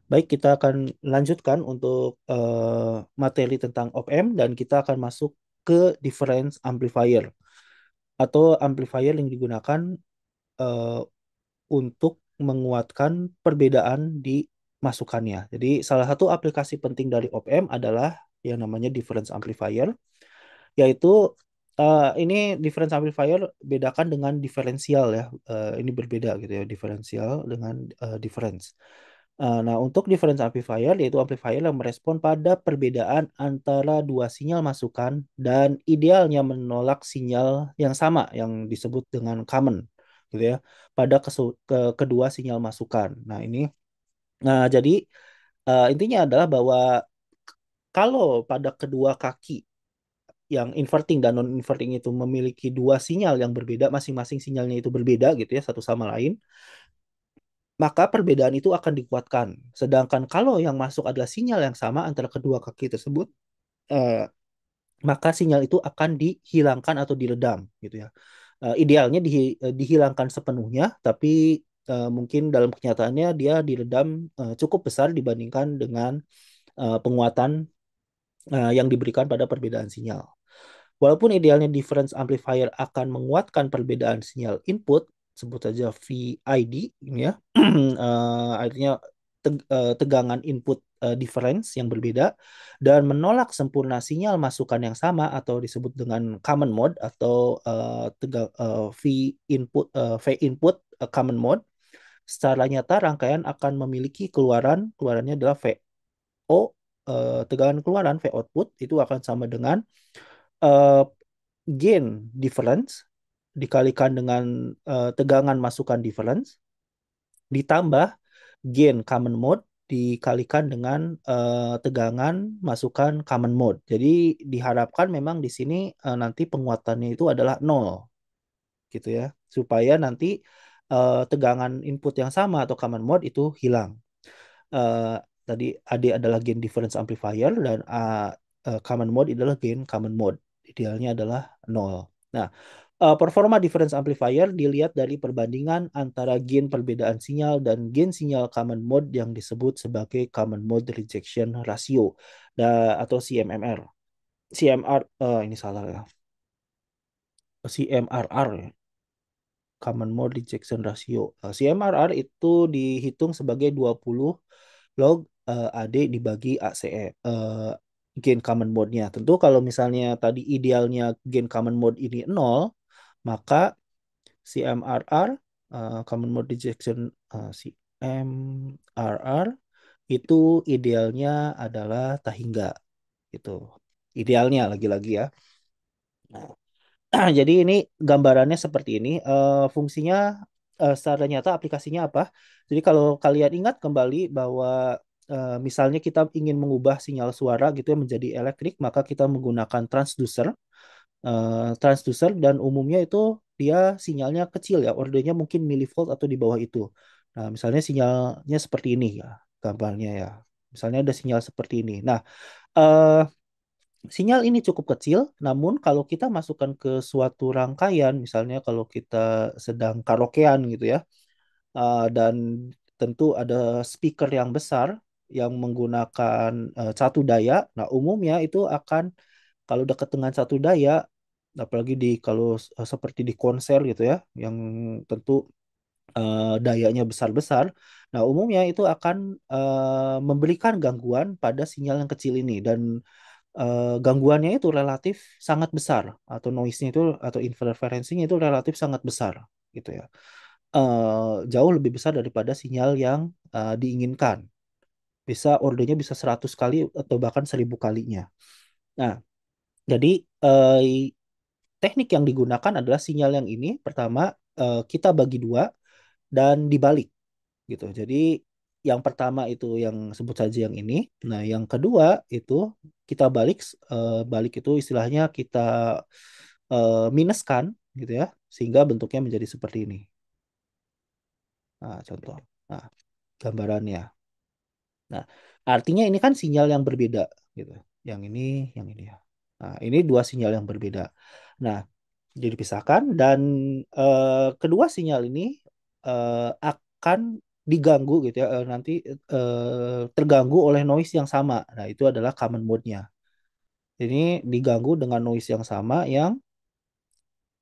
Baik, kita akan lanjutkan untuk materi tentang op-amp dan kita akan masuk ke difference amplifier atau amplifier yang digunakan eh, untuk menguatkan perbedaan di masukannya. Jadi salah satu aplikasi penting dari op-amp adalah yang namanya difference amplifier, yaitu ini difference amplifier bedakan dengan diferensial ya. Ini berbeda gitu ya, diferensial dengan difference. Nah, untuk difference amplifier yaitu amplifier yang merespon pada perbedaan antara dua sinyal masukan dan idealnya menolak sinyal yang sama yang disebut dengan common gitu ya pada kedua sinyal masukan. Jadi intinya adalah bahwa kalau pada kedua kaki yang inverting dan non inverting itu memiliki dua sinyal yang berbeda, masing-masing sinyalnya itu berbeda gitu ya satu sama lain, maka perbedaan itu akan dikuatkan. Sedangkan kalau yang masuk adalah sinyal yang sama antara kedua kaki tersebut, eh, maka sinyal itu akan dihilangkan atau diredam gitu ya. Idealnya dihilangkan sepenuhnya, tapi mungkin dalam kenyataannya dia diredam cukup besar dibandingkan dengan penguatan yang diberikan pada perbedaan sinyal. Walaupun idealnya difference amplifier akan menguatkan perbedaan sinyal input, sebut saja VID, ini ya, artinya tegangan input difference yang berbeda, dan menolak sempurna sinyal masukan yang sama atau disebut dengan common mode atau V input V input common mode. Secara nyata rangkaian akan memiliki keluarannya adalah VO, tegangan keluaran V output itu akan sama dengan eh, gain difference dikalikan dengan tegangan masukan difference ditambah gain common mode dikalikan dengan tegangan masukan common mode. Jadi diharapkan memang di sini nanti penguatannya itu adalah nol gitu ya, supaya nanti tegangan input yang sama atau common mode itu hilang. Eh, Tadi AD adalah gain difference amplifier dan common mode adalah gain common mode. Idealnya adalah nol. Nah, performa difference amplifier dilihat dari perbandingan antara gain perbedaan sinyal dan gain sinyal common mode yang disebut sebagai common mode rejection ratio atau CMMR. CMR ini salah ya. CMRR ya. Common mode rejection ratio. CMRR itu dihitung sebagai 20 log AD dibagi ACE, gain common mode-nya. Tentu kalau misalnya tadi idealnya gain common mode ini nol, maka CMRR, common mode rejection, CMRR itu idealnya adalah tahingga gitu. Idealnya lagi-lagi ya. Nah, jadi ini gambarannya seperti ini. Fungsinya secara nyata aplikasinya apa? Jadi kalau kalian ingat kembali bahwa misalnya kita ingin mengubah sinyal suara gitu ya menjadi elektrik, maka kita menggunakan transducer. Transducer dan umumnya itu dia sinyalnya kecil ya, ordernya mungkin milivolt atau di bawah itu. Nah, misalnya sinyalnya seperti ini ya, gambarnya ya. Misalnya ada sinyal seperti ini. Nah, eh, sinyal ini cukup kecil, namun kalau kita masukkan ke suatu rangkaian, misalnya kalau kita sedang karaokean gitu ya, dan tentu ada speaker yang besar yang menggunakan satu daya. Nah, umumnya itu akan kalau dekat dengan satu daya, apalagi kalau seperti di konser gitu ya, yang tentu dayanya besar-besar. Nah, umumnya itu akan memberikan gangguan pada sinyal yang kecil ini dan gangguannya itu relatif sangat besar atau noise-nya itu atau interferensinya itu relatif sangat besar gitu ya. Jauh lebih besar daripada sinyal yang diinginkan. Ordernya bisa 100 kali atau bahkan 1000 kalinya. Nah, jadi teknik yang digunakan adalah sinyal yang ini pertama kita bagi dua dan dibalik gitu. Jadi yang pertama itu yang sebut saja yang ini. Nah, yang kedua itu kita balik itu istilahnya kita minuskan gitu ya, sehingga bentuknya menjadi seperti ini. Nah, contoh. Nah, gambarannya. Nah, artinya ini kan sinyal yang berbeda gitu. Yang ini ya. Nah, ini dua sinyal yang berbeda. Nah, jadi dipisahkan dan kedua sinyal ini akan diganggu gitu ya, nanti terganggu oleh noise yang sama. Nah, itu adalah common mode-nya. Ini diganggu dengan noise yang sama yang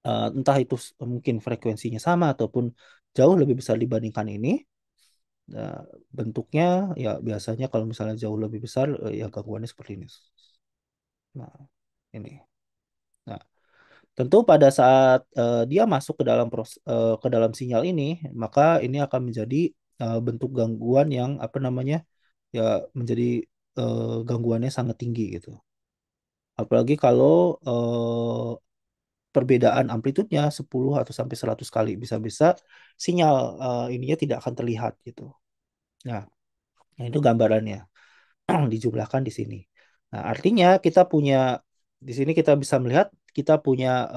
entah itu mungkin frekuensinya sama ataupun jauh lebih besar dibandingkan ini. Nah, bentuknya ya biasanya kalau misalnya jauh lebih besar, ya gangguannya seperti ini. Nah, ini. Nah, tentu pada saat dia masuk ke dalam ke dalam sinyal ini, maka ini akan menjadi bentuk gangguan yang apa namanya, ya menjadi gangguannya sangat tinggi gitu. Apalagi kalau perbedaan amplitudenya 10 atau sampai 100 kali, bisa-bisa sinyal ininya tidak akan terlihat gitu. Nah, nah itu gambarannya dijumlahkan di sini. Nah, artinya kita punya di sini kita bisa melihat kita punya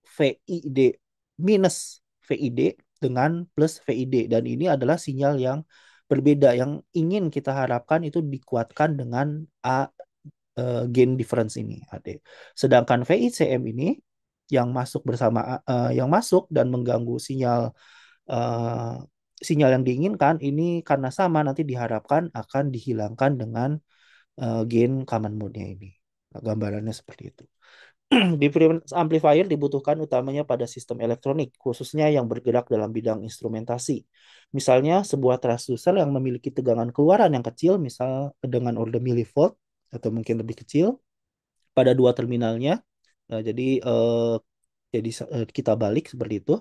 VID minus VID dengan plus VID, dan ini adalah sinyal yang berbeda yang ingin kita harapkan itu dikuatkan dengan gain difference ini AD. Sedangkan VICM ini yang masuk bersama yang masuk dan mengganggu sinyal eh, sinyal yang diinginkan ini karena sama nanti diharapkan akan dihilangkan dengan gain common mode-nya ini. Nah, gambarannya seperti itu. Difference amplifier dibutuhkan utamanya pada sistem elektronik, khususnya yang bergerak dalam bidang instrumentasi. Misalnya sebuah transducer yang memiliki tegangan keluaran yang kecil, misal dengan order millivolt atau mungkin lebih kecil pada dua terminalnya. Nah, jadi kita balik seperti itu.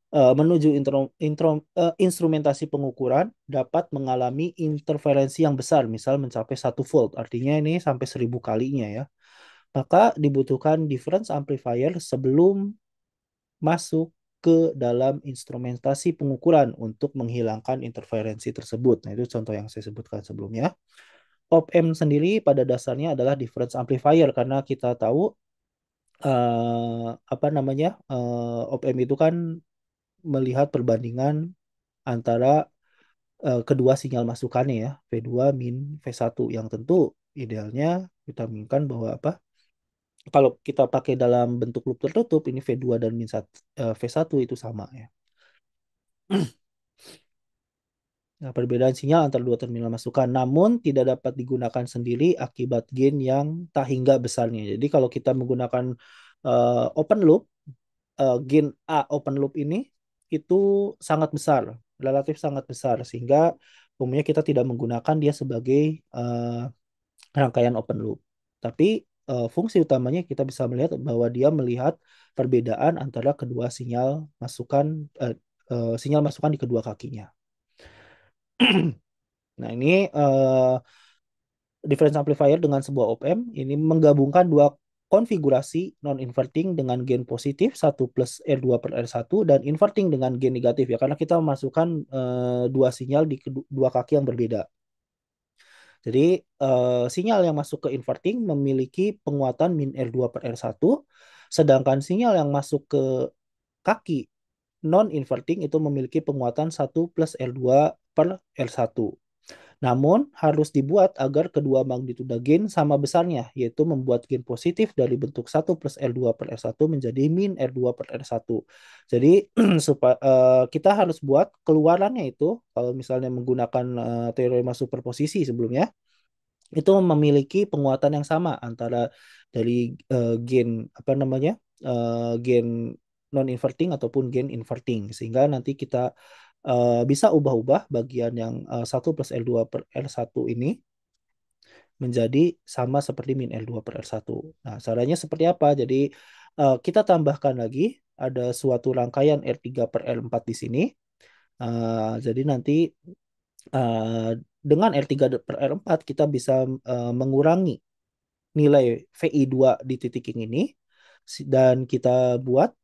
Menuju instrumentasi pengukuran dapat mengalami interferensi yang besar, misal mencapai 1 volt, artinya ini sampai 1000 kalinya ya. Maka dibutuhkan difference amplifier sebelum masuk ke dalam instrumentasi pengukuran untuk menghilangkan interferensi tersebut. Nah, itu contoh yang saya sebutkan sebelumnya. Op-amp sendiri pada dasarnya adalah difference amplifier karena kita tahu apa namanya, op-amp itu kan melihat perbandingan antara kedua sinyal masukannya ya, V2 min V1, yang tentu idealnya kita inginkan bahwa apa, kalau kita pakai dalam bentuk loop tertutup ini V2 dan min 1, V1 itu sama ya. Nah, perbedaan sinyal antara dua terminal masukan namun tidak dapat digunakan sendiri akibat gain yang tak hingga besarnya. Jadi kalau kita menggunakan open loop, gain A open loop ini itu sangat besar, relatif sangat besar, sehingga umumnya kita tidak menggunakan dia sebagai rangkaian open loop. Tapi fungsi utamanya kita bisa melihat bahwa dia melihat perbedaan antara kedua eh, sinyal masukan di kedua kakinya. Nah, ini difference amplifier dengan sebuah op-amp ini menggabungkan dua konfigurasi non-inverting dengan gain positif 1 plus R2 per R1 dan inverting dengan gain negatif ya, karena kita memasukkan dua sinyal di dua kaki yang berbeda. Jadi sinyal yang masuk ke inverting memiliki penguatan min R2 per R1, sedangkan sinyal yang masuk ke kaki non-inverting itu memiliki penguatan 1 plus R2 per R1. Namun harus dibuat agar kedua magnitudo gain sama besarnya, yaitu membuat gain positif dari bentuk 1 plus R2 per R1 menjadi min R2 per R1. Jadi kita harus buat keluarannya itu, kalau misalnya menggunakan teorema superposisi sebelumnya, itu memiliki penguatan yang sama antara dari gain apa namanya, gain non inverting ataupun gain inverting, sehingga nanti kita bisa ubah-ubah bagian yang 1 plus L2 per R1 ini menjadi sama seperti min L2 per R1. Nah, caranya seperti apa? Jadi kita tambahkan lagi ada suatu rangkaian R3 per R4 di sini. Jadi nanti uh, dengan R3 per R4 kita bisa mengurangi nilai VI2 di titik yang ini, dan kita buat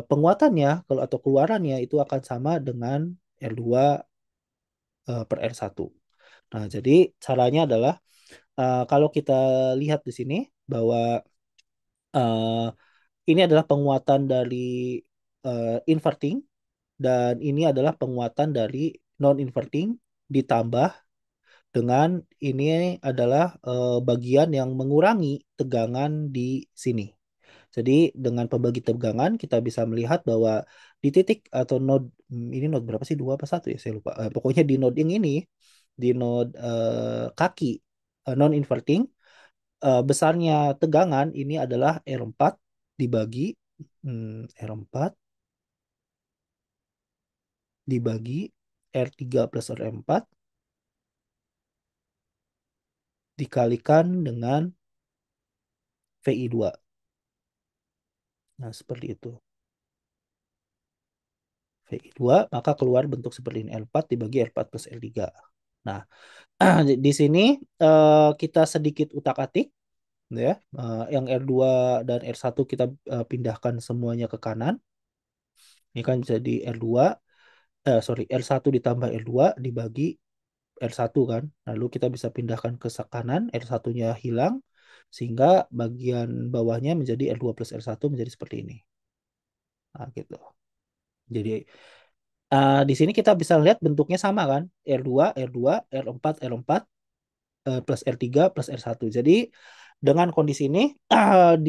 penguatannya kalau atau keluarannya itu akan sama dengan R2 per R1. Nah, jadi caranya adalah kalau kita lihat di sini bahwa uh, ini adalah penguatan dari inverting dan ini adalah penguatan dari non inverting ditambah dengan ini adalah bagian yang mengurangi tegangan di sini. Jadi dengan pembagi tegangan kita bisa melihat bahwa di titik atau node, ini node berapa sih, dua apa satu ya saya lupa. Pokoknya di node yang ini, di node kaki non inverting, besarnya tegangan ini adalah R4 dibagi R4 dibagi R3 plus R4 dikalikan dengan VI2. Nah, seperti itu. VI2, maka keluar bentuk seperti ini. R4 dibagi R4 plus R3. Nah, di sini kita sedikit utak-atik, ya. Yang R2 dan R1 kita pindahkan semuanya ke kanan. Ini kan jadi R2, sorry, R1 ditambah R2 dibagi R1 kan. Lalu kita bisa pindahkan ke kanan, R1-nya hilang, sehingga bagian bawahnya menjadi R2 plus R1 menjadi seperti ini. Nah, gitu. Jadi di sini kita bisa lihat bentuknya sama kan. R2, R2, R4, R4 plus R3 plus R1. Jadi dengan kondisi ini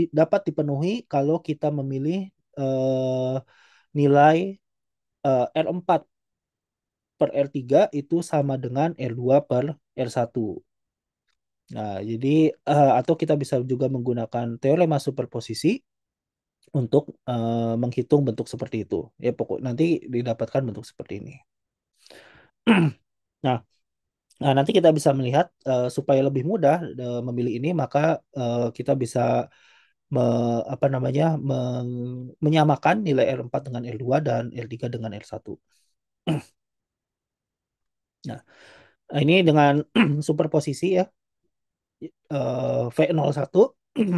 dapat dipenuhi kalau kita memilih eh, nilai R4 per R3 itu sama dengan R2 per R1. Nah, jadi atau kita bisa juga menggunakan teorema superposisi untuk menghitung bentuk seperti itu. Ya pokok nanti didapatkan bentuk seperti ini. Nah, nanti kita bisa melihat supaya lebih mudah memilih ini, maka kita bisa apa namanya menyamakan nilai R4 dengan R2 dan R3 dengan R1. Nah, ini dengan superposisi ya, V01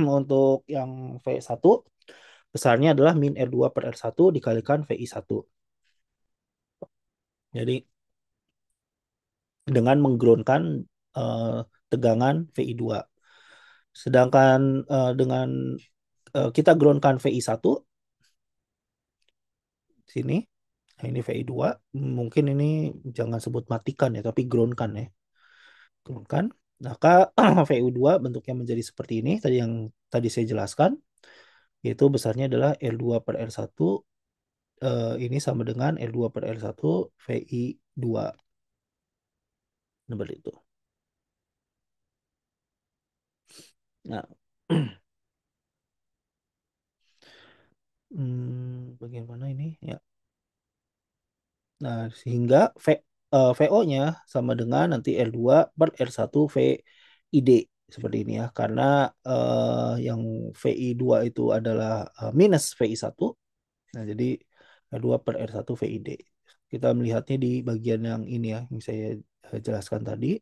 untuk yang V1 besarnya adalah min R2 per R1 dikalikan VI1. Jadi dengan menggroundkan eh, tegangan VI2. Sedangkan dengan kita groundkan VI1 sini. Nah, ini VI2. Mungkin ini jangan sebut matikan ya, tapi groundkan ya. Groundkan. Maka VU2 bentuknya menjadi seperti ini tadi yang tadi saya jelaskan, yaitu besarnya adalah L2 per R1, ini sama dengan L2 per R1 VI2. Seperti itu. Nah, bagaimana ini ya? Nah, sehingga VO-nya sama dengan nanti L2 per R1 VID seperti ini ya. Karena yang VI2 itu adalah minus VI1. Nah, jadi R2 per R1 VID. Kita melihatnya di bagian yang ini ya, yang saya jelaskan tadi.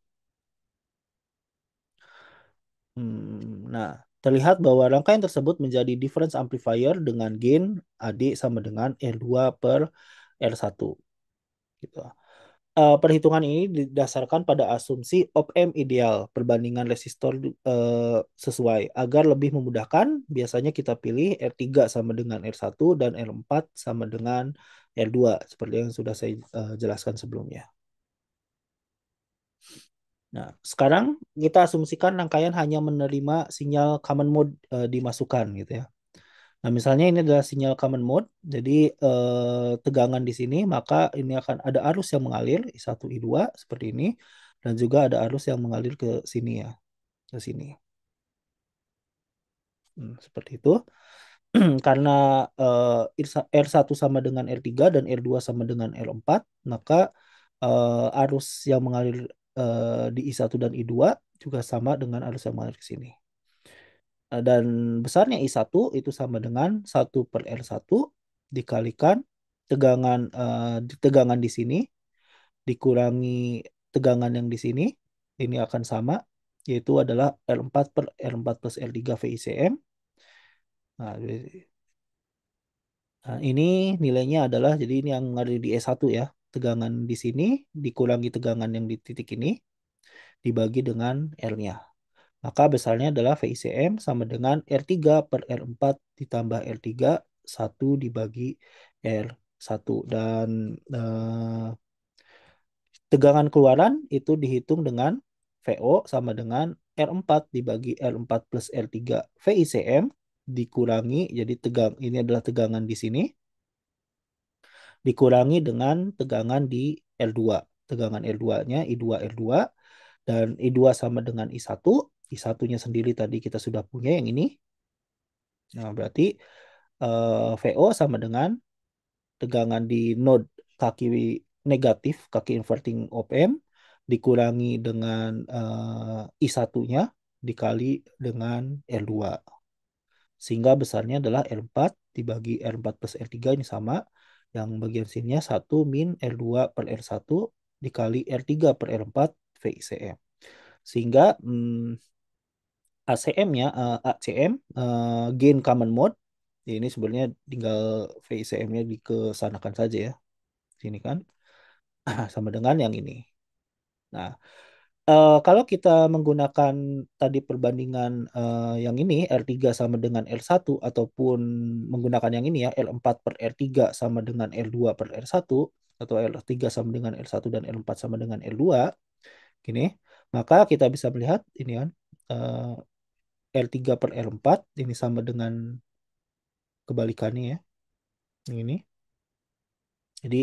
Nah, terlihat bahwa rangkaian tersebut menjadi difference amplifier dengan gain AD sama dengan R2 per R1. Gitu. Perhitungan ini didasarkan pada asumsi op-amp ideal perbandingan resistor sesuai. Agar lebih memudahkan, biasanya kita pilih R3 sama dengan R1 dan R4 sama dengan R2 seperti yang sudah saya jelaskan sebelumnya. Nah, sekarang kita asumsikan rangkaian hanya menerima sinyal common mode dimasukkan gitu ya. Nah, misalnya ini adalah sinyal common mode, jadi tegangan di sini, maka ini akan ada arus yang mengalir I1, I2 seperti ini, dan juga ada arus yang mengalir ke sini ya, ke sini. Seperti itu. Karena R1 sama dengan R3 dan R2 sama dengan R4, maka arus yang mengalir di I1 dan I2 juga sama dengan arus yang mengalir ke sini. Dan besarnya I1 itu sama dengan 1 per R1 dikalikan tegangan di sini dikurangi tegangan yang di sini, ini akan sama, yaitu adalah R4 per R4 plus R3 VICM. Nah, ini nilainya adalah, jadi ini yang ada di E1 ya, tegangan di sini dikurangi tegangan yang di titik ini dibagi dengan R-nya. Maka besarnya adalah VICM sama dengan R3 per R4 ditambah R3 1 dibagi R1. Dan tegangan keluaran itu dihitung dengan VO sama dengan R4 dibagi R4 plus R3 VICM dikurangi, jadi ini adalah tegangan di sini dikurangi dengan tegangan di L2. Tegangan L2-nya I2 L2 dan I2 sama dengan I1. I1-nya sendiri tadi kita sudah punya yang ini. Nah, berarti VO sama dengan tegangan di node kaki negatif, kaki inverting op amp dikurangi dengan I1-nya dikali dengan L2. Sehingga besarnya adalah L4 dibagi R4 plus R3 ini sama. Yang bagian sininya 1 min L2 per R1 dikali R3 per R4 VICM. Sehingga ACM-nya, ACM, gain common mode, ya ini sebenarnya tinggal VICM-nya dikesanakan saja ya. Sini kan, sama dengan yang ini. Nah, kalau kita menggunakan tadi perbandingan yang ini R3 sama dengan R1 ataupun menggunakan yang ini ya L4 per R3 sama dengan L2 per R1 atau L3 sama dengan R1 dan L4 sama dengan L2 gini, maka kita bisa melihat ini kan L3 per L4 ini sama dengan kebalikannya ya. Yang ini. Jadi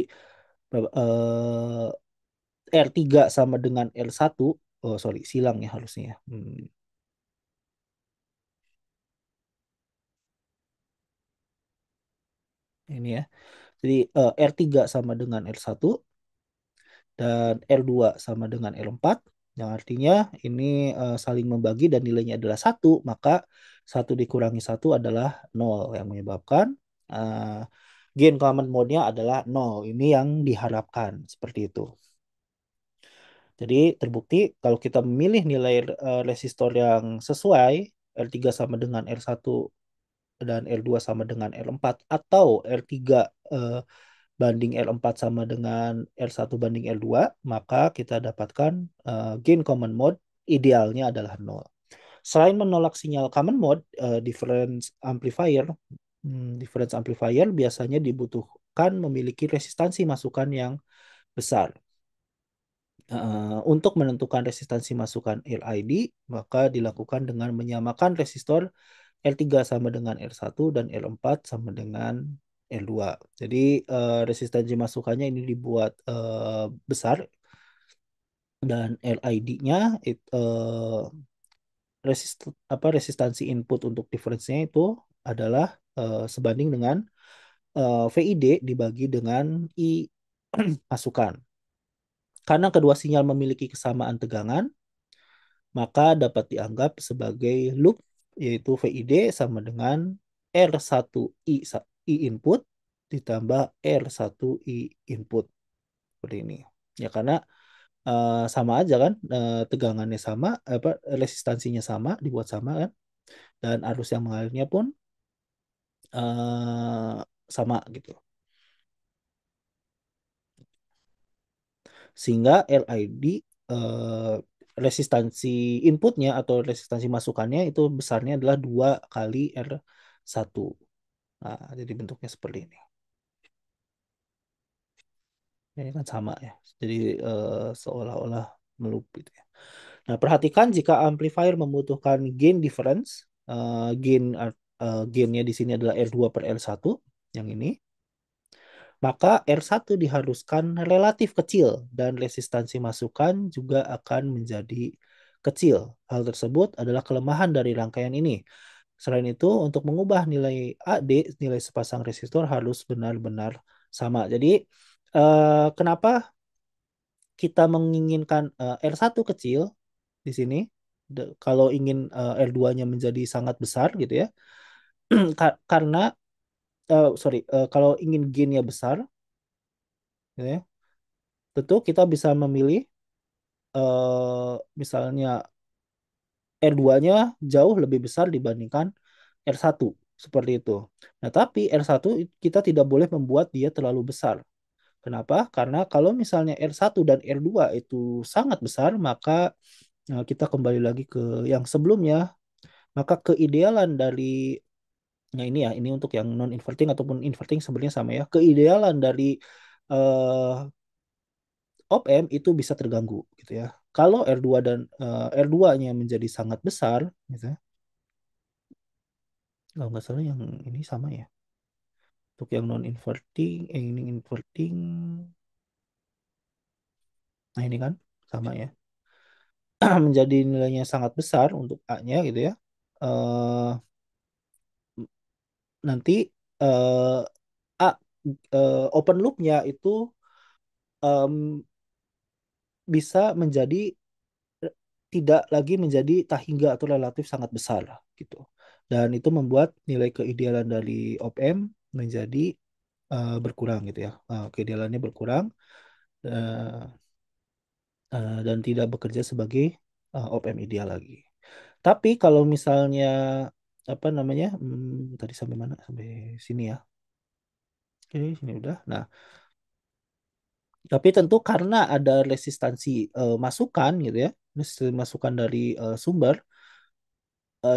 R3 sama dengan L1. Oh sorry, silang ya harusnya ya. Ini ya. Jadi R3 sama dengan R1 dan L2 sama dengan L4. Yang artinya ini saling membagi dan nilainya adalah satu, maka satu dikurangi satu adalah nol yang menyebabkan uh, gain common mode-nya adalah nol. Ini yang diharapkan seperti itu. Jadi terbukti kalau kita memilih nilai resistor yang sesuai R3 sama dengan R1 dan L2 sama dengan L4 atau R3 eh, banding L4 sama dengan L1 banding L2, maka kita dapatkan gain common mode idealnya adalah nol. Selain menolak sinyal common mode, difference amplifier biasanya dibutuhkan memiliki resistansi masukan yang besar. Untuk menentukan resistansi masukan LID, maka dilakukan dengan menyamakan resistor L3 sama dengan R1 dan L4 sama dengan L2. Jadi resistansi masukannya ini dibuat besar dan LID-nya resistansi input untuk difference-nya itu adalah sebanding dengan VID dibagi dengan I masukan. Karena kedua sinyal memiliki kesamaan tegangan, maka dapat dianggap sebagai loop, yaitu VID sama dengan R1I I input ditambah R1I input. Seperti ini. Ya karena sama aja kan, tegangannya sama, apa resistansinya sama, dibuat sama kan, dan arus yang mengalirnya pun sama gitu. Sehingga LID eh, resistansi inputnya atau resistansi masukannya itu besarnya adalah 2 kali R1. Nah, jadi bentuknya seperti ini. Ini kan sama ya. Jadi seolah-olah melup gitu ya. Nah, perhatikan jika amplifier membutuhkan gain difference, gainnya di sini adalah R2 per R1 yang ini, maka R1 diharuskan relatif kecil dan resistansi masukan juga akan menjadi kecil. Hal tersebut adalah kelemahan dari rangkaian ini. Selain itu, untuk mengubah nilai AD, nilai sepasang resistor harus benar-benar sama. Jadi, kenapa kita menginginkan R1 kecil di sini? Kalau ingin R2-nya menjadi sangat besar gitu ya. Karena, sorry, kalau ingin gain-nya besar, gitu ya, tentu kita bisa memilih misalnya R2-nya jauh lebih besar dibandingkan R1 seperti itu. Nah, tapi R1 kita tidak boleh membuat dia terlalu besar. Kenapa? Karena kalau misalnya R1 dan R2 itu sangat besar, maka kita kembali lagi ke yang sebelumnya, maka keidealan dari nah ini ya, ini untuk yang non inverting ataupun inverting sebenarnya sama ya. Keidealan dari eh, op amp itu bisa terganggu gitu ya. Kalau R2 dan R2-nya menjadi sangat besar gitu ya. Kalau nggak salah yang ini sama ya. Untuk yang non inverting, ini inverting. Nah, ini kan sama ya. Menjadi nilainya sangat besar untuk A-nya gitu ya. Eh nanti eh A open loop-nya itu em, bisa menjadi tidak lagi menjadi tak hingga atau relatif sangat besar gitu. Dan itu membuat nilai keidealan dari op-amp menjadi berkurang gitu ya. Keidealannya berkurang eh, dan tidak bekerja sebagai op-amp ideal lagi. Tapi kalau misalnya apa namanya? Tadi sampai mana? Sampai sini ya. Oke, sini udah. Nah, tapi tentu karena ada resistansi masukan gitu ya, resistansi masukan dari sumber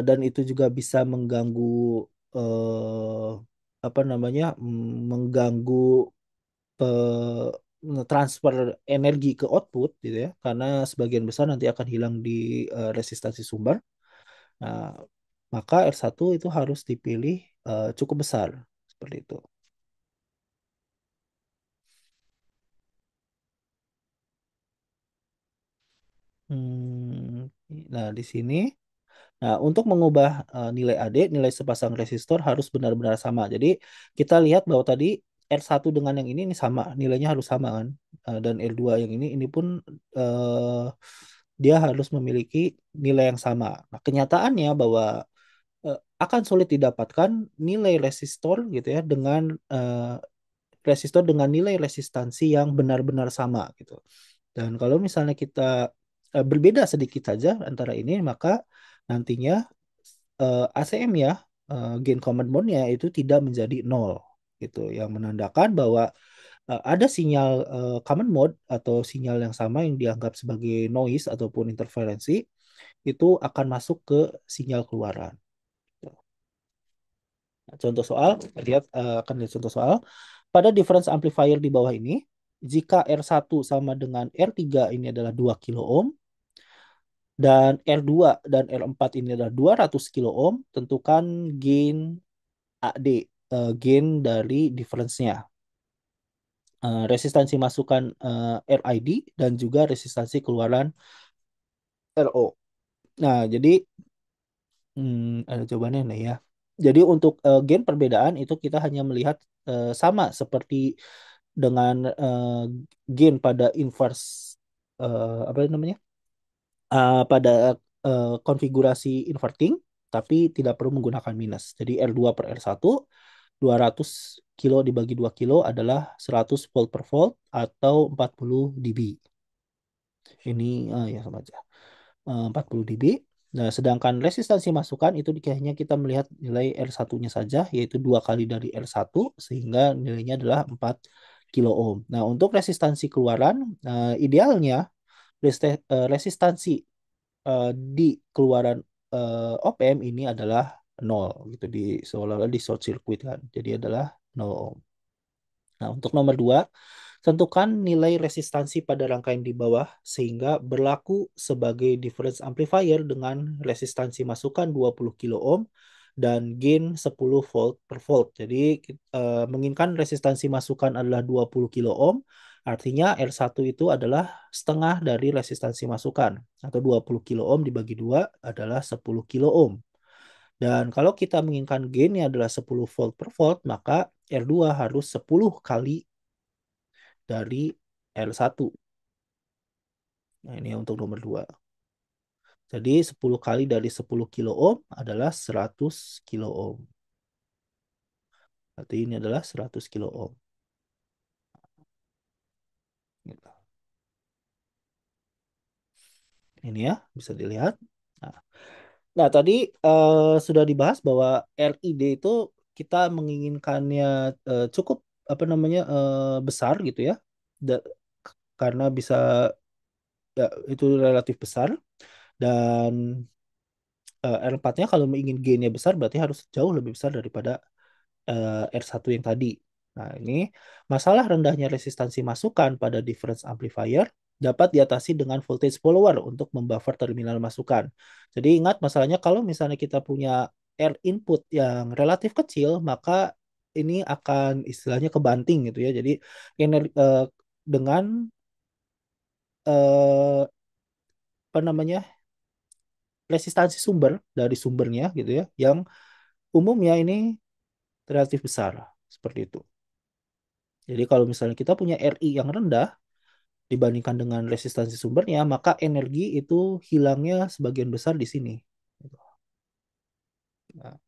dan itu juga bisa mengganggu eh, apa namanya mengganggu transfer energi ke output gitu ya karena sebagian besar nanti akan hilang di resistansi sumber. Nah, maka R1 itu harus dipilih cukup besar seperti itu. Hmm, nah, di sini. Nah, untuk mengubah nilai AD, nilai sepasang resistor harus benar-benar sama. Jadi, kita lihat bahwa tadi R1 dengan yang ini sama, nilainya harus sama kan. Dan R2 yang ini pun eh, dia harus memiliki nilai yang sama. Nah, kenyataannya bahwa akan sulit didapatkan nilai resistor gitu ya dengan resistor dengan nilai resistansi yang benar-benar sama gitu. Dan kalau misalnya kita berbeda sedikit saja antara ini, maka nantinya ACM ya, gain common mode-nya itu tidak menjadi nol gitu, yang menandakan bahwa ada sinyal common mode atau sinyal yang sama yang dianggap sebagai noise ataupun interferensi itu akan masuk ke sinyal keluaran. Nah, contoh soal, lihat akan lihat contoh soal. Pada difference amplifier di bawah ini, jika R1 sama dengan R3 ini adalah 2 kilo ohm dan R2 dan R4 ini adalah 200 kilo ohm, tentukan gain AD, gain dari difference-nya. Resistansi masukan RID dan juga resistansi keluaran RO. Nah, jadi ada jawabannya nih ya. Jadi untuk gain perbedaan itu kita hanya melihat sama seperti dengan gain pada inverse apa namanya? Pada konfigurasi inverting tapi tidak perlu menggunakan minus. Jadi R2 per R1 200 kilo dibagi 2 kilo adalah 100 volt per volt atau 40 dB. Ini ya sama aja. 40 dB. Nah, sedangkan resistansi masukan itu kayaknya kita melihat nilai R1-nya saja, yaitu dua kali dari R1, sehingga nilainya adalah 4 kilo ohm. Nah, untuk resistansi keluaran, idealnya resistansi di keluaran op-amp ini adalah nol gitu di seolah-olah di short circuit kan. Jadi adalah 0 ohm. Nah, untuk nomor dua, tentukan nilai resistansi pada rangkaian di bawah sehingga berlaku sebagai difference amplifier dengan resistansi masukan 20 kilo ohm dan gain 10 volt per volt. Jadi menginginkan resistansi masukan adalah 20 kilo ohm, artinya R1 itu adalah setengah dari resistansi masukan atau 20 kilo ohm dibagi 2 adalah 10 kilo ohm. Dan kalau kita menginginkan gainnya adalah 10 volt per volt, maka R2 harus 10 kali dari R1. Nah, ini untuk nomor 2. Jadi 10 kali dari 10 kilo ohm adalah 100 kilo ohm. Berarti ini adalah 100 kilo ohm. Gitu. Ini ya, bisa dilihat. Nah, tadi sudah dibahas bahwa LED itu kita menginginkannya cukup apa namanya besar gitu ya. Da- karena bisa ya, itu relatif besar dan R4-nya kalau ingin gainnya besar berarti harus jauh lebih besar daripada R1 yang tadi. Nah, ini masalah rendahnya resistansi masukan pada difference amplifier dapat diatasi dengan voltage follower untuk membuffer terminal masukan. Jadi ingat masalahnya kalau misalnya kita punya R input yang relatif kecil, maka ini akan istilahnya kebanting gitu ya. Jadi dengan eh, apa namanya resistansi sumber dari sumbernya gitu ya, yang umumnya ini relatif besar seperti itu. Jadi kalau misalnya kita punya RI yang rendah dibandingkan dengan resistansi sumbernya, maka energi itu hilangnya sebagian besar di sini. Gitu. Nah,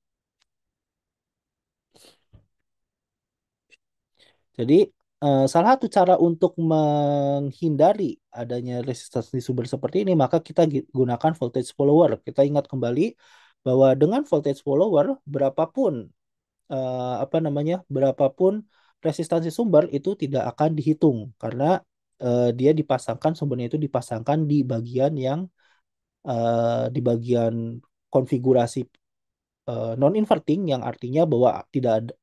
jadi salah satu cara untuk menghindari adanya resistansi sumber seperti ini, maka kita gunakan voltage follower. Kita ingat kembali bahwa dengan voltage follower, berapapun resistansi sumber itu tidak akan dihitung karena dia dipasangkan sumbernya itu dipasangkan di bagian konfigurasi non inverting yang artinya bahwa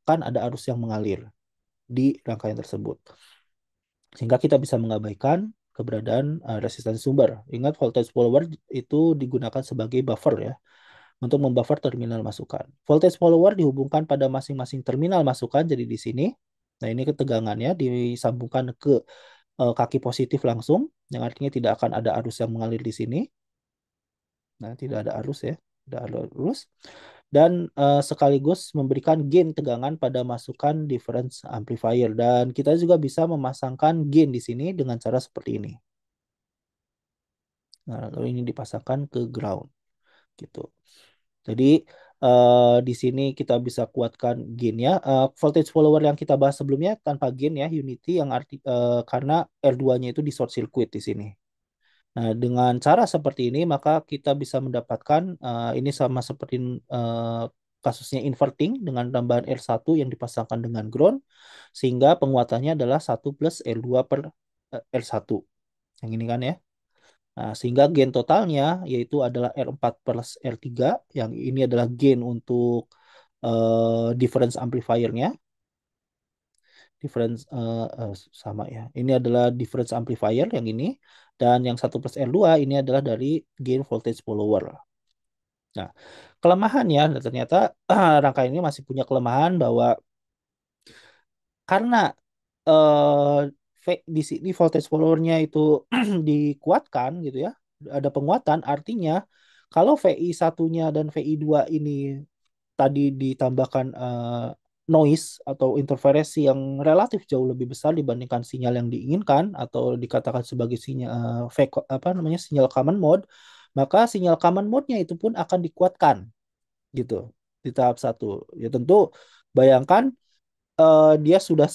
kan ada arus yang mengalir di rangkaian tersebut. Sehingga kita bisa mengabaikan keberadaan resistansi sumber. Ingat voltage follower itu digunakan sebagai buffer ya untuk membuffer terminal masukan. Voltage follower dihubungkan pada masing-masing terminal masukan jadi di sini. Nah, ini ketegangannya disambungkan ke kaki positif langsung yang artinya tidak akan ada arus yang mengalir di sini. Nah, tidak ada arus ya, tidak ada arus. Dan sekaligus memberikan gain tegangan pada masukan difference amplifier. Dan kita juga bisa memasangkan gain di sini dengan cara seperti ini. Nah, lalu ini dipasangkan ke ground gitu. Jadi di sini kita bisa kuatkan gain-nya. Voltage follower yang kita bahas sebelumnya tanpa gain ya, unity yang karena R2-nya itu di short circuit di sini. Nah, dengan cara seperti ini maka kita bisa mendapatkan ini sama seperti eh, kasusnya inverting dengan tambahan R1 yang dipasangkan dengan ground sehingga penguatannya adalah 1 plus R2 per R1. Yang ini kan ya. Nah, sehingga gain totalnya yaitu adalah R4 plus R3 yang ini adalah gain untuk difference amplifiernya. Difference sama ya. Ini adalah difference amplifier yang ini dan yang 1 plus R2 ini adalah dari gain voltage follower. Nah, kelemahannya ternyata rangkaian ini masih punya kelemahan bahwa karena di sini voltage followernya itu dikuatkan gitu ya, ada penguatan, artinya kalau VI satunya dan VI 2 ini tadi ditambahkan noise atau interferensi yang relatif jauh lebih besar dibandingkan sinyal yang diinginkan atau dikatakan sebagai sinyal apa namanya sinyal common mode, maka sinyal common mode-nya itu pun akan dikuatkan gitu di tahap satu. Ya tentu bayangkan dia sudah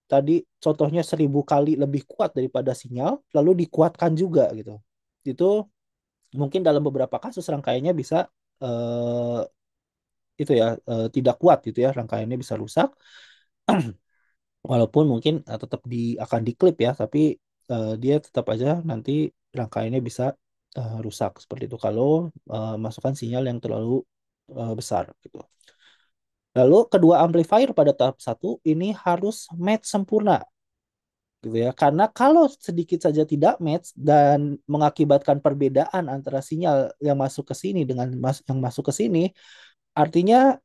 tadi contohnya 1.000 kali lebih kuat daripada sinyal, lalu dikuatkan juga gitu. Itu mungkin dalam beberapa kasus rangkaiannya bisa eh, itu ya tidak kuat gitu ya, rangkaiannya bisa rusak. Walaupun mungkin tetap akan diklip ya, tapi dia tetap aja nanti rangkaiannya bisa rusak seperti itu kalau masukkan sinyal yang terlalu besar gitu. Lalu kedua amplifier pada tahap satu ini harus match sempurna gitu ya. Karena kalau sedikit saja tidak match dan mengakibatkan perbedaan antara sinyal yang masuk ke sini dengan yang masuk ke sini, artinya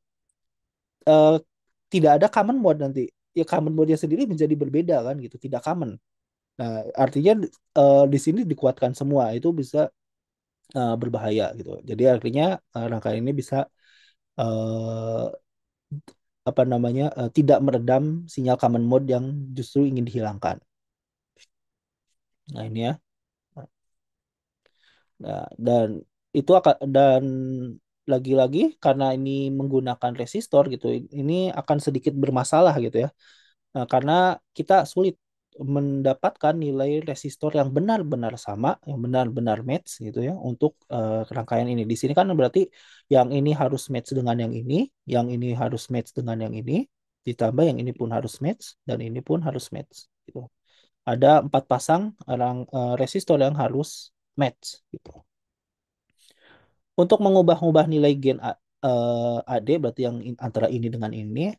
eh, tidak ada common mode nanti. Ya common mode-nya sendiri menjadi berbeda kan gitu, tidak common. Nah, artinya di sini dikuatkan semua itu bisa berbahaya gitu. Jadi artinya rangkaian ini bisa eh, apa namanya tidak meredam sinyal common mode yang justru ingin dihilangkan. Nah, ini ya. Nah, dan lagi-lagi karena ini menggunakan resistor gitu, ini akan sedikit bermasalah gitu ya. Nah, karena kita sulit mendapatkan nilai resistor yang benar-benar sama, yang benar-benar match gitu ya untuk rangkaian ini. Di sini kan berarti yang ini harus match dengan yang ini harus match dengan yang ini, ditambah yang ini pun harus match dan ini pun harus match gitu. Ada 4 pasang resistor yang harus match gitu. Untuk mengubah-ubah nilai gain AD berarti yang antara ini dengan ini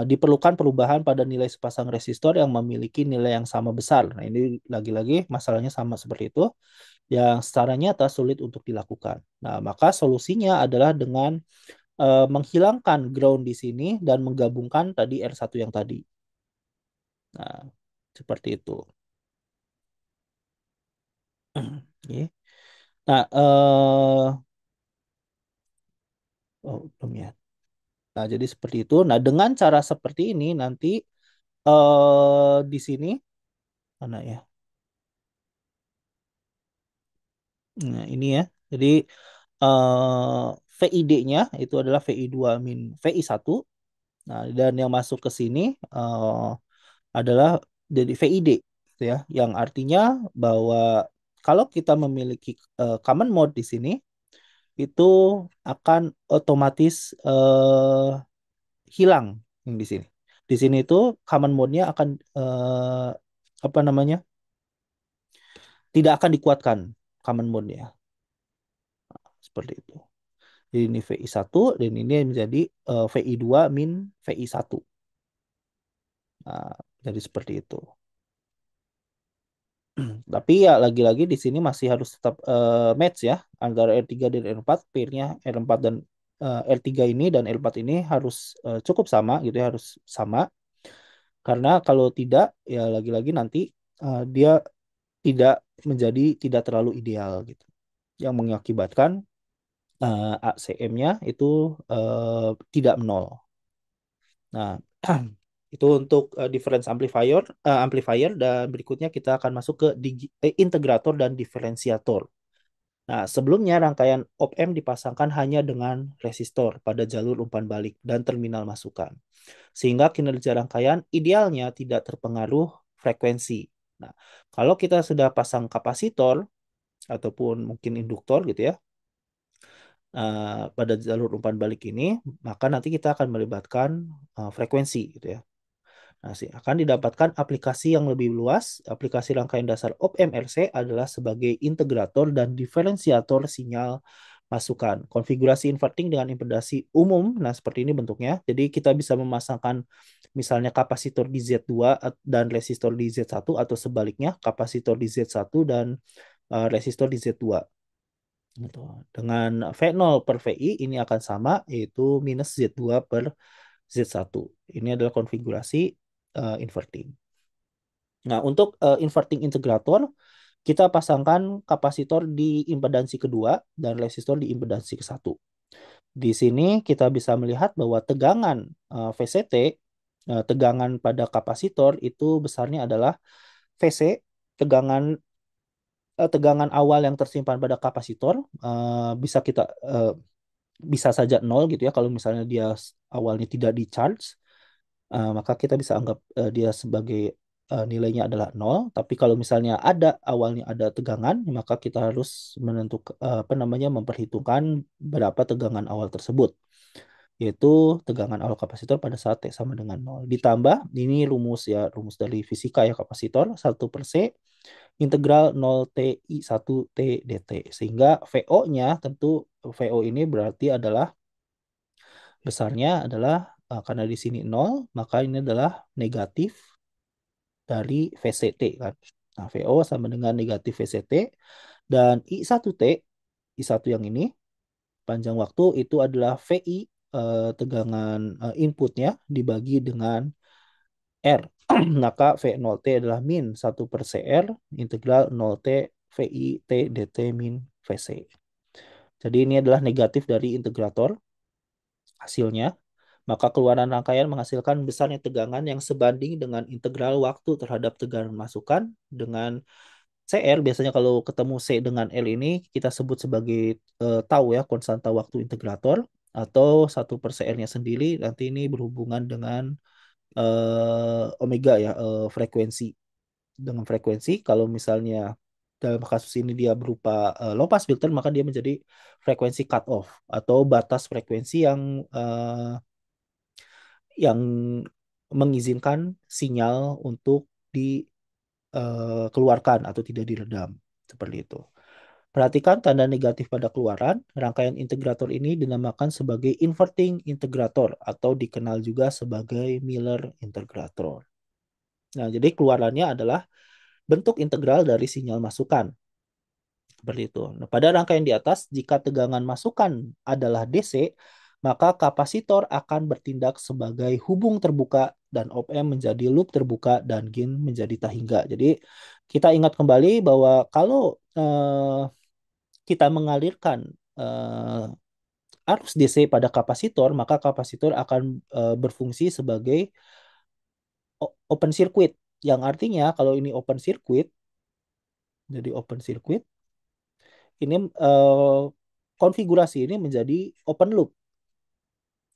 diperlukan perubahan pada nilai sepasang resistor yang memiliki nilai yang sama besar. Nah, ini lagi-lagi masalahnya sama seperti itu yang secara nyata sulit untuk dilakukan. Nah, maka solusinya adalah dengan menghilangkan ground di sini dan menggabungkan tadi R1 yang tadi. Nah, seperti itu. Oke. Nah, oh, belum ya. Nah, jadi seperti itu. Nah, dengan cara seperti ini nanti di sini mana ya? Nah, ini ya. Jadi VID-nya itu adalah VI2 min VI1. Nah, dan yang masuk ke sini adalah jadi VID gitu ya. Yang artinya bahwa kalau kita memiliki common mode di sini itu akan otomatis hilang yang di sini. Di sini itu common mode-nya akan apa namanya? Tidak akan dikuatkan common mode-nya seperti itu. Jadi ini VI1 dan ini menjadi VI2 min VI1. Nah, jadi seperti itu. Tapi ya lagi-lagi di sini masih harus tetap match ya antara R3 dan R4 pairnya R4 dan R3 ini dan R4 ini harus cukup sama gitu ya harus sama karena kalau tidak ya lagi-lagi nanti dia tidak menjadi tidak terlalu ideal gitu yang mengakibatkan ACM-nya itu tidak nol. Nah, itu untuk difference amplifier dan berikutnya kita akan masuk ke integrator dan diferensiator. Nah, sebelumnya rangkaian op-amp dipasangkan hanya dengan resistor pada jalur umpan balik dan terminal masukan. Sehingga kinerja rangkaian idealnya tidak terpengaruh frekuensi. Nah, kalau kita sudah pasang kapasitor ataupun mungkin induktor gitu ya, pada jalur umpan balik ini, maka nanti kita akan melibatkan frekuensi gitu ya. Nah, akan didapatkan aplikasi yang lebih luas. Aplikasi rangkaian dasar OpMRC adalah sebagai integrator dan diferensiator sinyal masukan. Konfigurasi inverting dengan impedasi umum, nah seperti ini bentuknya. Jadi kita bisa memasangkan misalnya kapasitor di Z2 dan resistor di Z1 atau sebaliknya kapasitor di Z1 dan resistor di Z2. Gitu. Dengan V0 per VI ini akan sama yaitu minus Z2 per Z1. Ini adalah konfigurasi inverting. Nah, untuk inverting integrator, kita pasangkan kapasitor di impedansi kedua dan resistor di impedansi ke satu. Di sini kita bisa melihat bahwa tegangan VCT, tegangan pada kapasitor itu besarnya adalah VC, tegangan tegangan awal yang tersimpan pada kapasitor bisa kita bisa saja nol gitu ya kalau misalnya dia awalnya tidak di charge maka kita bisa anggap dia sebagai nilainya adalah nol. Tapi kalau misalnya ada awalnya ada tegangan, maka kita harus menentukan apa namanya memperhitungkan berapa tegangan awal tersebut, yaitu tegangan awal kapasitor pada saat T sama dengan nol. Ditambah ini rumus ya rumus dari fisika ya kapasitor 1/C integral 0 T I 1 T dt sehingga VO-nya tentu VO ini berarti adalah besarnya adalah karena di sini nol maka ini adalah negatif dari VCT kan. Nah, VO sama dengan negatif VCT dan I1T, I1 yang ini panjang waktu itu adalah VI tegangan inputnya dibagi dengan R. Maka V0T adalah min 1/CR integral 0T VI T dt min VC. Jadi ini adalah negatif dari integrator hasilnya. Maka keluaran rangkaian menghasilkan besarnya tegangan yang sebanding dengan integral waktu terhadap tegangan masukan dengan CR. Biasanya kalau ketemu C dengan L ini kita sebut sebagai tau ya, konstanta waktu integrator atau 1/CR-nya sendiri nanti ini berhubungan dengan omega ya, frekuensi. Dengan frekuensi kalau misalnya dalam kasus ini dia berupa low pass filter maka dia menjadi frekuensi cut off atau batas frekuensi yang mengizinkan sinyal untuk dikeluarkan atau tidak diredam. Seperti itu. Perhatikan tanda negatif pada keluaran. Rangkaian integrator ini dinamakan sebagai inverting integrator atau dikenal juga sebagai Miller integrator. Nah, jadi keluarannya adalah bentuk integral dari sinyal masukan. Seperti itu. Nah, pada rangkaian di atas, jika tegangan masukan adalah DC, maka kapasitor akan bertindak sebagai hubung terbuka dan op-amp menjadi loop terbuka dan gain menjadi tahingga. Jadi kita ingat kembali bahwa kalau kita mengalirkan eh, arus DC pada kapasitor, maka kapasitor akan berfungsi sebagai open circuit. Yang artinya kalau ini open circuit, jadi open circuit, ini konfigurasi ini menjadi open loop,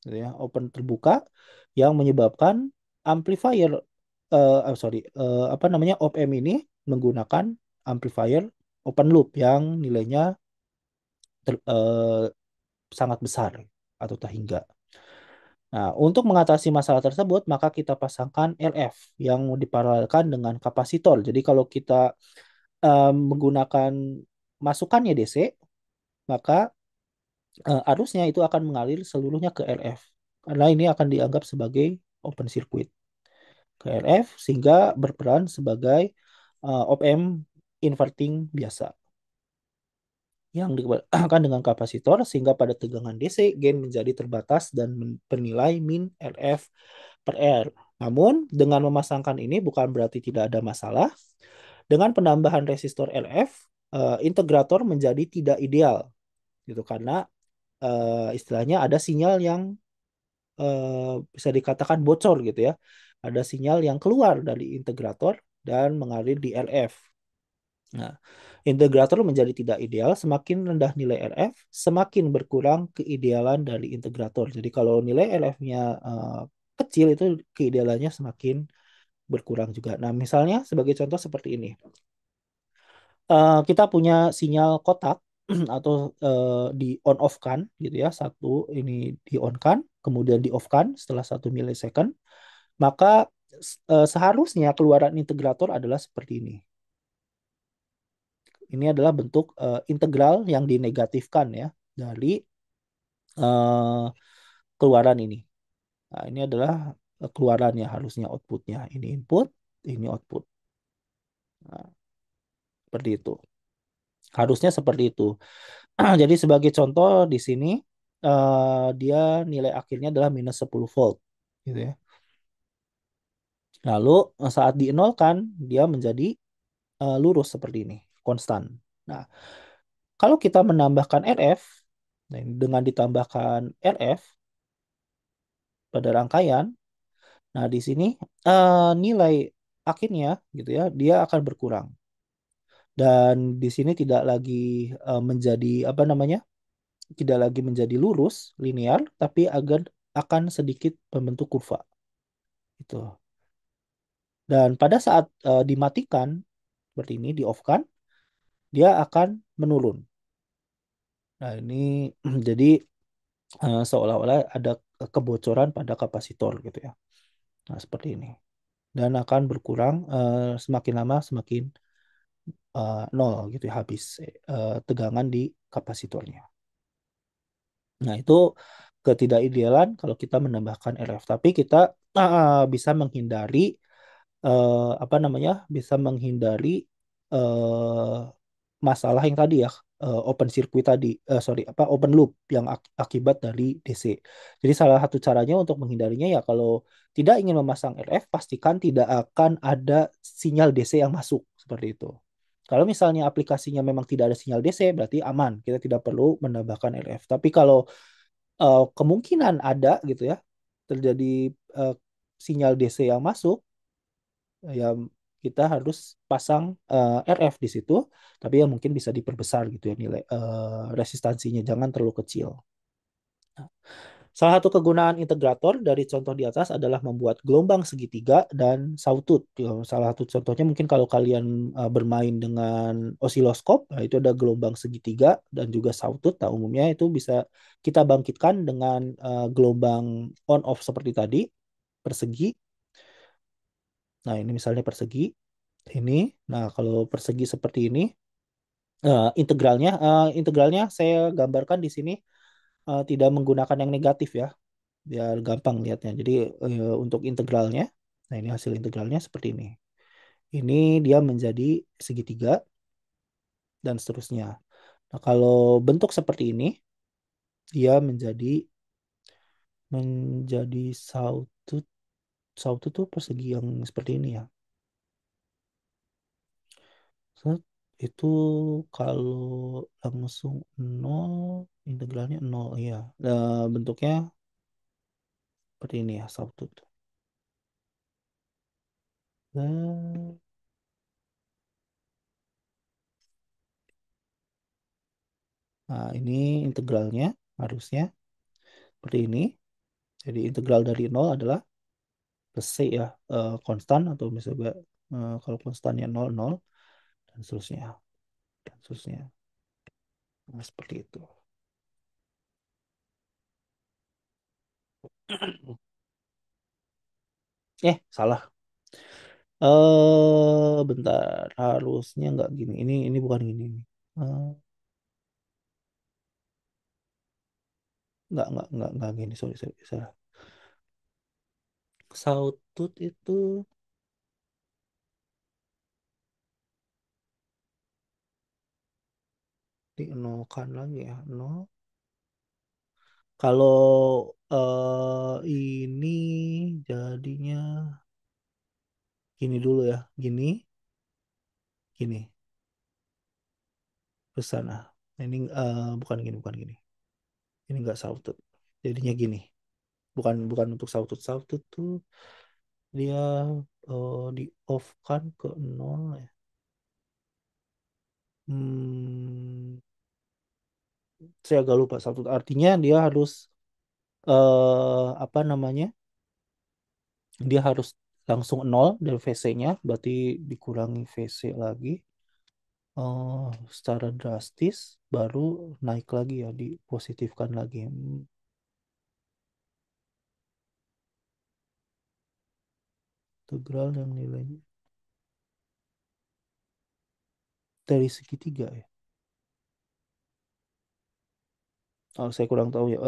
gitu ya, open terbuka yang menyebabkan amplifier, apa namanya, op-amp ini menggunakan amplifier open loop yang nilainya sangat besar atau tahingga. Nah, untuk mengatasi masalah tersebut, maka kita pasangkan RF yang diparalelkan dengan kapasitor. Jadi kalau kita menggunakan masukannya DC, maka arusnya itu akan mengalir seluruhnya ke RF. Karena ini akan dianggap sebagai open circuit ke RF sehingga berperan sebagai op-amp inverting biasa yang dikeluarkan dengan kapasitor sehingga pada tegangan DC gain menjadi terbatas dan bernilai min RF per R. Namun dengan memasangkan ini bukan berarti tidak ada masalah. Dengan penambahan resistor RF, integrator menjadi tidak ideal gitu karena istilahnya ada sinyal yang bisa dikatakan bocor gitu ya. Ada sinyal yang keluar dari integrator dan mengalir di RF. Nah, integrator menjadi tidak ideal, semakin rendah nilai RF, semakin berkurang keidealan dari integrator. Jadi kalau nilai RF-nya kecil itu keidealannya semakin berkurang juga. Nah, misalnya sebagai contoh seperti ini. Kita punya sinyal kotak atau di on off kan gitu ya. Satu ini di on kan, kemudian di off kan setelah 1 millisecond, maka seharusnya keluaran integrator adalah seperti ini. Ini adalah bentuk integral yang dinegatifkan ya dari eh, keluaran ini. Nah, ini adalah keluarannya harusnya outputnya. Ini input, ini output. Nah, seperti itu. Harusnya seperti itu. Jadi sebagai contoh di sini dia nilai akhirnya adalah minus 10 volt gitu ya. Lalu saat dienolkan dia menjadi lurus seperti ini, konstan. Nah, kalau kita menambahkan RF, nah, dengan ditambahkan RF pada rangkaian, nah di sini nilai akhirnya gitu ya, dia akan berkurang. Dan di sini tidak lagi menjadi apa namanya? Tidak lagi menjadi lurus, linear, tapi akan sedikit membentuk kurva. Itu. Dan pada saat dimatikan seperti ini, di off kan, dia akan menurun. Nah, ini jadi seolah-olah ada kebocoran pada kapasitor gitu ya. Nah, seperti ini. Dan akan berkurang semakin lama semakin nol gitu ya, habis tegangan di kapasitornya. Nah, itu ketidakidealan kalau kita menambahkan RF. Tapi kita bisa menghindari apa namanya? Bisa menghindari eh, masalah yang tadi ya, open circuit tadi, sorry, apa, open loop yang akibat dari DC. Jadi salah satu caranya untuk menghindarinya ya kalau tidak ingin memasang RF, pastikan tidak akan ada sinyal DC yang masuk seperti itu. Kalau misalnya aplikasinya memang tidak ada sinyal DC, berarti aman, kita tidak perlu menambahkan RF. Tapi kalau kemungkinan ada gitu ya, terjadi eh, sinyal DC yang masuk, ya kita harus pasang RF di situ, tapi ya mungkin bisa diperbesar gitu ya nilai resistansinya, jangan terlalu kecil. Nah, salah satu kegunaan integrator dari contoh di atas adalah membuat gelombang segitiga dan sawtooth. Ya, salah satu contohnya mungkin kalau kalian bermain dengan osiloskop, nah itu ada gelombang segitiga dan juga sawtooth. Nah, umumnya itu bisa kita bangkitkan dengan gelombang on off seperti tadi, persegi. Nah, ini misalnya persegi ini. Nah, kalau persegi seperti ini, integralnya saya gambarkan di sini tidak menggunakan yang negatif ya, biar gampang lihatnya. Jadi untuk integralnya, nah ini hasil integralnya seperti ini. Ini dia menjadi segitiga dan seterusnya. Nah, kalau bentuk seperti ini, dia menjadi menjadi sawtooth. Sawtooth tuh persegi yang seperti ini ya. Set, itu kalau langsung nol, integralnya nol ya. Bentuknya seperti ini ya, sawtooth. Nah, nah, ini integralnya harusnya seperti ini. Jadi integral dari nol adalah plus C ya, konstan atau misalnya kalau konstannya nol nol dan seterusnya dan seterusnya. Nah, seperti itu. Salah. Bentar, harusnya nggak gini. Ini bukan gini. Eh, nggak gini. Sorry, sorry, salah. Sawtooth itu dinolkan lagi ya. Nol. Kalau ini jadinya gini dulu ya. Gini ke sana. Ini bukan gini, bukan gini. Ini nggak sawtooth. Jadinya gini. Bukan bukan untuk sawtooth. Sawtooth tuh dia di off kan ke nol ya. Hmm, saya agak lupa sawtooth. Artinya dia harus apa namanya? Dia harus langsung nol dari VC-nya, berarti dikurangi VC lagi. Secara drastis baru naik lagi ya, dipositifkan lagi. Integral yang nilainya dari segitiga ya. Oh, saya kurang tahu ya.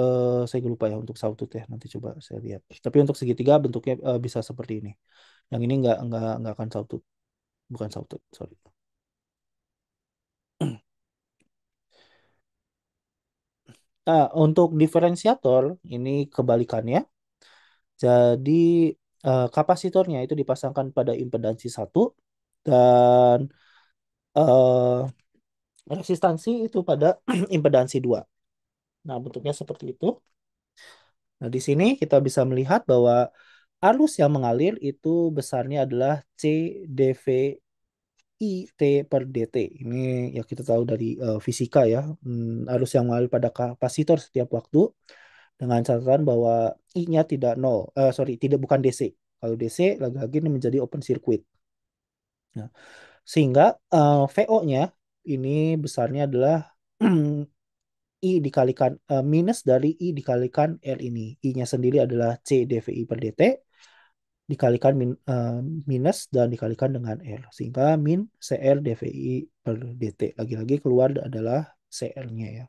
Saya lupa ya untuk sawtooth ya. Nanti coba saya lihat. Tapi untuk segitiga bentuknya bisa seperti ini. Yang ini nggak akan sawtooth, bukan sawtooth, sorry. Nah, untuk diferensiator ini kebalikannya. Jadi kapasitornya itu dipasangkan pada impedansi satu dan eh, resistansi itu pada impedansi dua. Nah, bentuknya seperti itu. Nah, di sini kita bisa melihat bahwa arus yang mengalir itu besarnya adalah C dV IT per dt. Ini ya kita tahu dari fisika ya. Arus yang mengalir pada kapasitor setiap waktu dengan catatan bahwa I-nya tidak nol. Sorry, tidak bukan DC. Kalau DC lagi-lagi ini menjadi open circuit. Nah, sehingga VO-nya ini besarnya adalah I dikalikan minus dari I dikalikan R ini. I-nya sendiri adalah C dVi per dt dikalikan minus dan dikalikan dengan R. Sehingga min CR dVi per dt. Lagi-lagi keluar adalah CR-nya ya.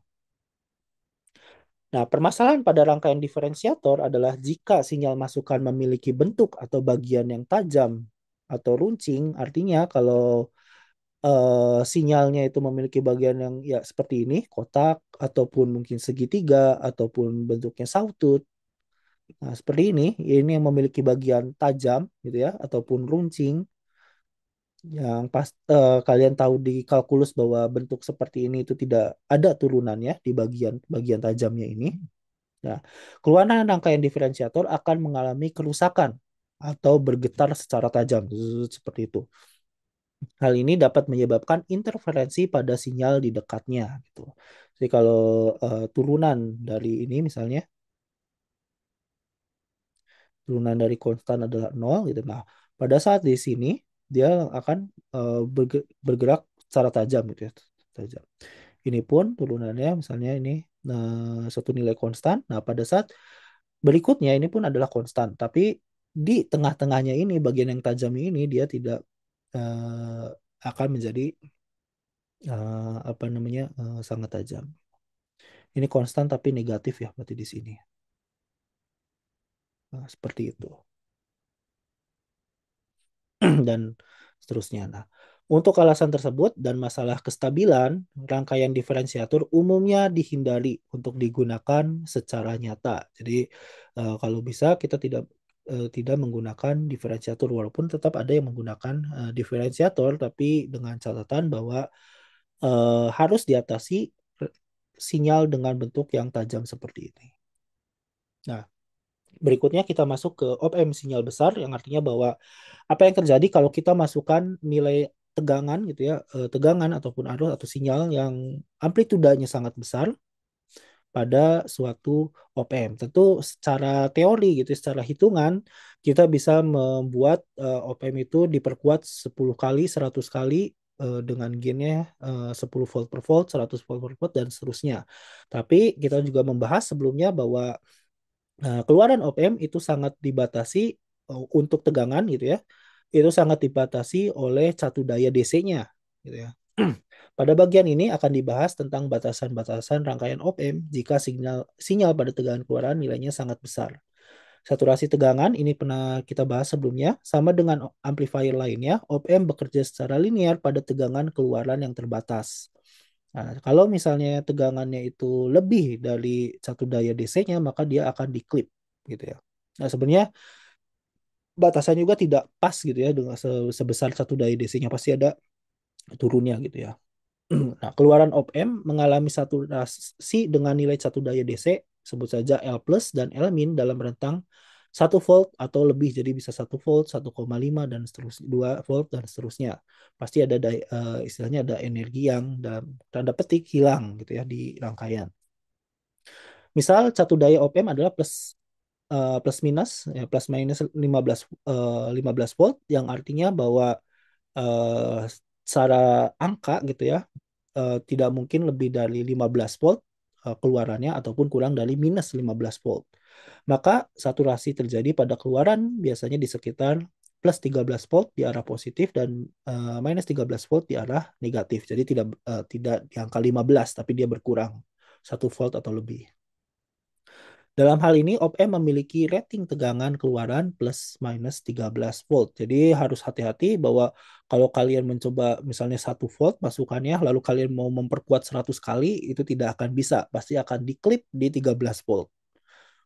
Nah, permasalahan pada rangkaian diferensiator adalah jika sinyal masukan memiliki bentuk atau bagian yang tajam atau runcing, artinya kalau sinyalnya itu memiliki bagian yang ya seperti ini, kotak ataupun mungkin segitiga ataupun bentuknya sawtooth. Nah, seperti ini yang memiliki bagian tajam gitu ya ataupun runcing yang pas kalian tahu di kalkulus bahwa bentuk seperti ini itu tidak ada turunannya di bagian bagian tajamnya ini. Nah, keluaran rangkaian diferensiator akan mengalami kerusakan atau bergetar secara tajam seperti itu. Hal ini dapat menyebabkan interferensi pada sinyal di dekatnya gitu. Jadi kalau turunan dari ini misalnya turunan dari konstan adalah nol gitu. Nah, pada saat di sini dia akan bergerak secara tajam gitu ya, tajam. Ini pun turunannya misalnya ini satu nilai konstan. Nah, pada saat berikutnya ini pun adalah konstan, tapi di tengah-tengahnya ini bagian yang tajam ini dia tidak eh, akan menjadi apa namanya sangat tajam. Ini konstan tapi negatif ya berarti di sini. Nah, seperti itu dan seterusnya. Nah, Untuk alasan tersebut dan masalah kestabilan, rangkaian diferensiator umumnya dihindari untuk digunakan secara nyata. Jadi kalau bisa kita tidak menggunakan diferensiator walaupun tetap ada yang menggunakan diferensiator tapi dengan catatan bahwa harus diatasi sinyal dengan bentuk yang tajam seperti ini. Nah, berikutnya kita masuk ke op-amp sinyal besar yang artinya bahwa apa yang terjadi kalau kita masukkan nilai tegangan gitu ya, tegangan ataupun arus atau sinyal yang amplitudanya sangat besar pada suatu op-amp. Tentu secara teori gitu, secara hitungan kita bisa membuat op-amp itu diperkuat 10 kali, 100 kali dengan gainnya 10 volt per volt, 100 volt per volt dan seterusnya. Tapi kita juga membahas sebelumnya bahwa keluaran op-amp itu sangat dibatasi untuk tegangan gitu ya. Itu sangat dibatasi oleh catu daya DC-nya gitu ya. Pada bagian ini akan dibahas tentang batasan-batasan rangkaian op-amp jika sinyal sinyal pada tegangan keluaran nilainya sangat besar. Saturasi tegangan ini pernah kita bahas sebelumnya, sama dengan amplifier lainnya, op-amp bekerja secara linear pada tegangan keluaran yang terbatas. Nah, kalau misalnya tegangannya itu lebih dari satu daya DC-nya, maka dia akan diklip gitu ya. Nah, sebenarnya batasan juga tidak pas gitu ya dengan sebesar satu daya DC-nya pasti ada turunnya gitu ya. Nah, keluaran op-amp mengalami saturasi dengan nilai satu daya DC, sebut saja L plus dan L min dalam rentang 1 volt atau lebih, jadi bisa 1 volt, 1,5 dan seterusnya, 2 volt dan seterusnya. Pasti ada istilahnya ada energi yang dalam tanda petik hilang gitu ya di rangkaian. Misal satu daya op-amp adalah plus minus ya plus minus 15 volt yang artinya bahwa eh, secara angka gitu ya tidak mungkin lebih dari 15 volt keluarannya ataupun kurang dari minus 15 volt. Maka saturasi terjadi pada keluaran biasanya di sekitar plus 13 volt di arah positif dan minus 13 volt di arah negatif. Jadi tidak di angka 15 tapi dia berkurang 1 volt atau lebih. Dalam hal ini, op-amp memiliki rating tegangan keluaran plus minus 13 volt. Jadi harus hati-hati bahwa kalau kalian mencoba misalnya 1 volt masukannya, lalu kalian mau memperkuat 100 kali, itu tidak akan bisa. Pasti akan diklip di 13 volt.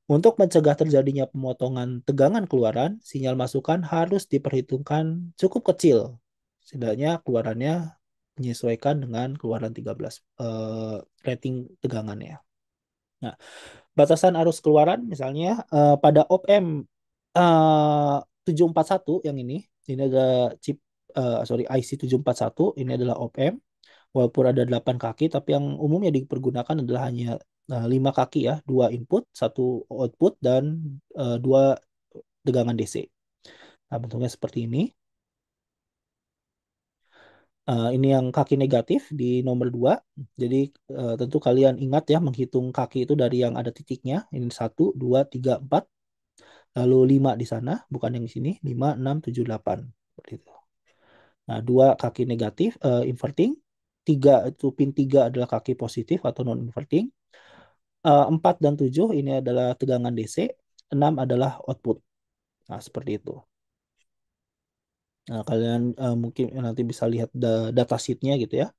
Untuk mencegah terjadinya pemotongan tegangan keluaran, sinyal masukan harus diperhitungkan cukup kecil. Setidaknya keluarannya menyesuaikan dengan keluaran 13 rating tegangannya. Nah, batasan arus keluaran misalnya pada op-amp 741 yang ini ada chip sorry IC 741 ini adalah op-amp walaupun ada 8 kaki tapi yang umumnya dipergunakan adalah hanya 5 kaki ya, 2 input, 1 output dan 2 tegangan DC. Nah, bentuknya seperti ini. Ini yang kaki negatif di nomor 2. Jadi tentu kalian ingat ya menghitung kaki itu dari yang ada titiknya. Ini 1, 2, 3, 4. Lalu 5 di sana, bukan yang di sini. 5, 6, 7, 8. Seperti itu. Nah, 2 kaki negatif, inverting. 3 itu pin 3 adalah kaki positif atau non-inverting. 4 dan 7 ini adalah tegangan DC. 6 adalah output. Nah, seperti itu. Nah, kalian mungkin nanti bisa lihat data sheet-nya gitu ya.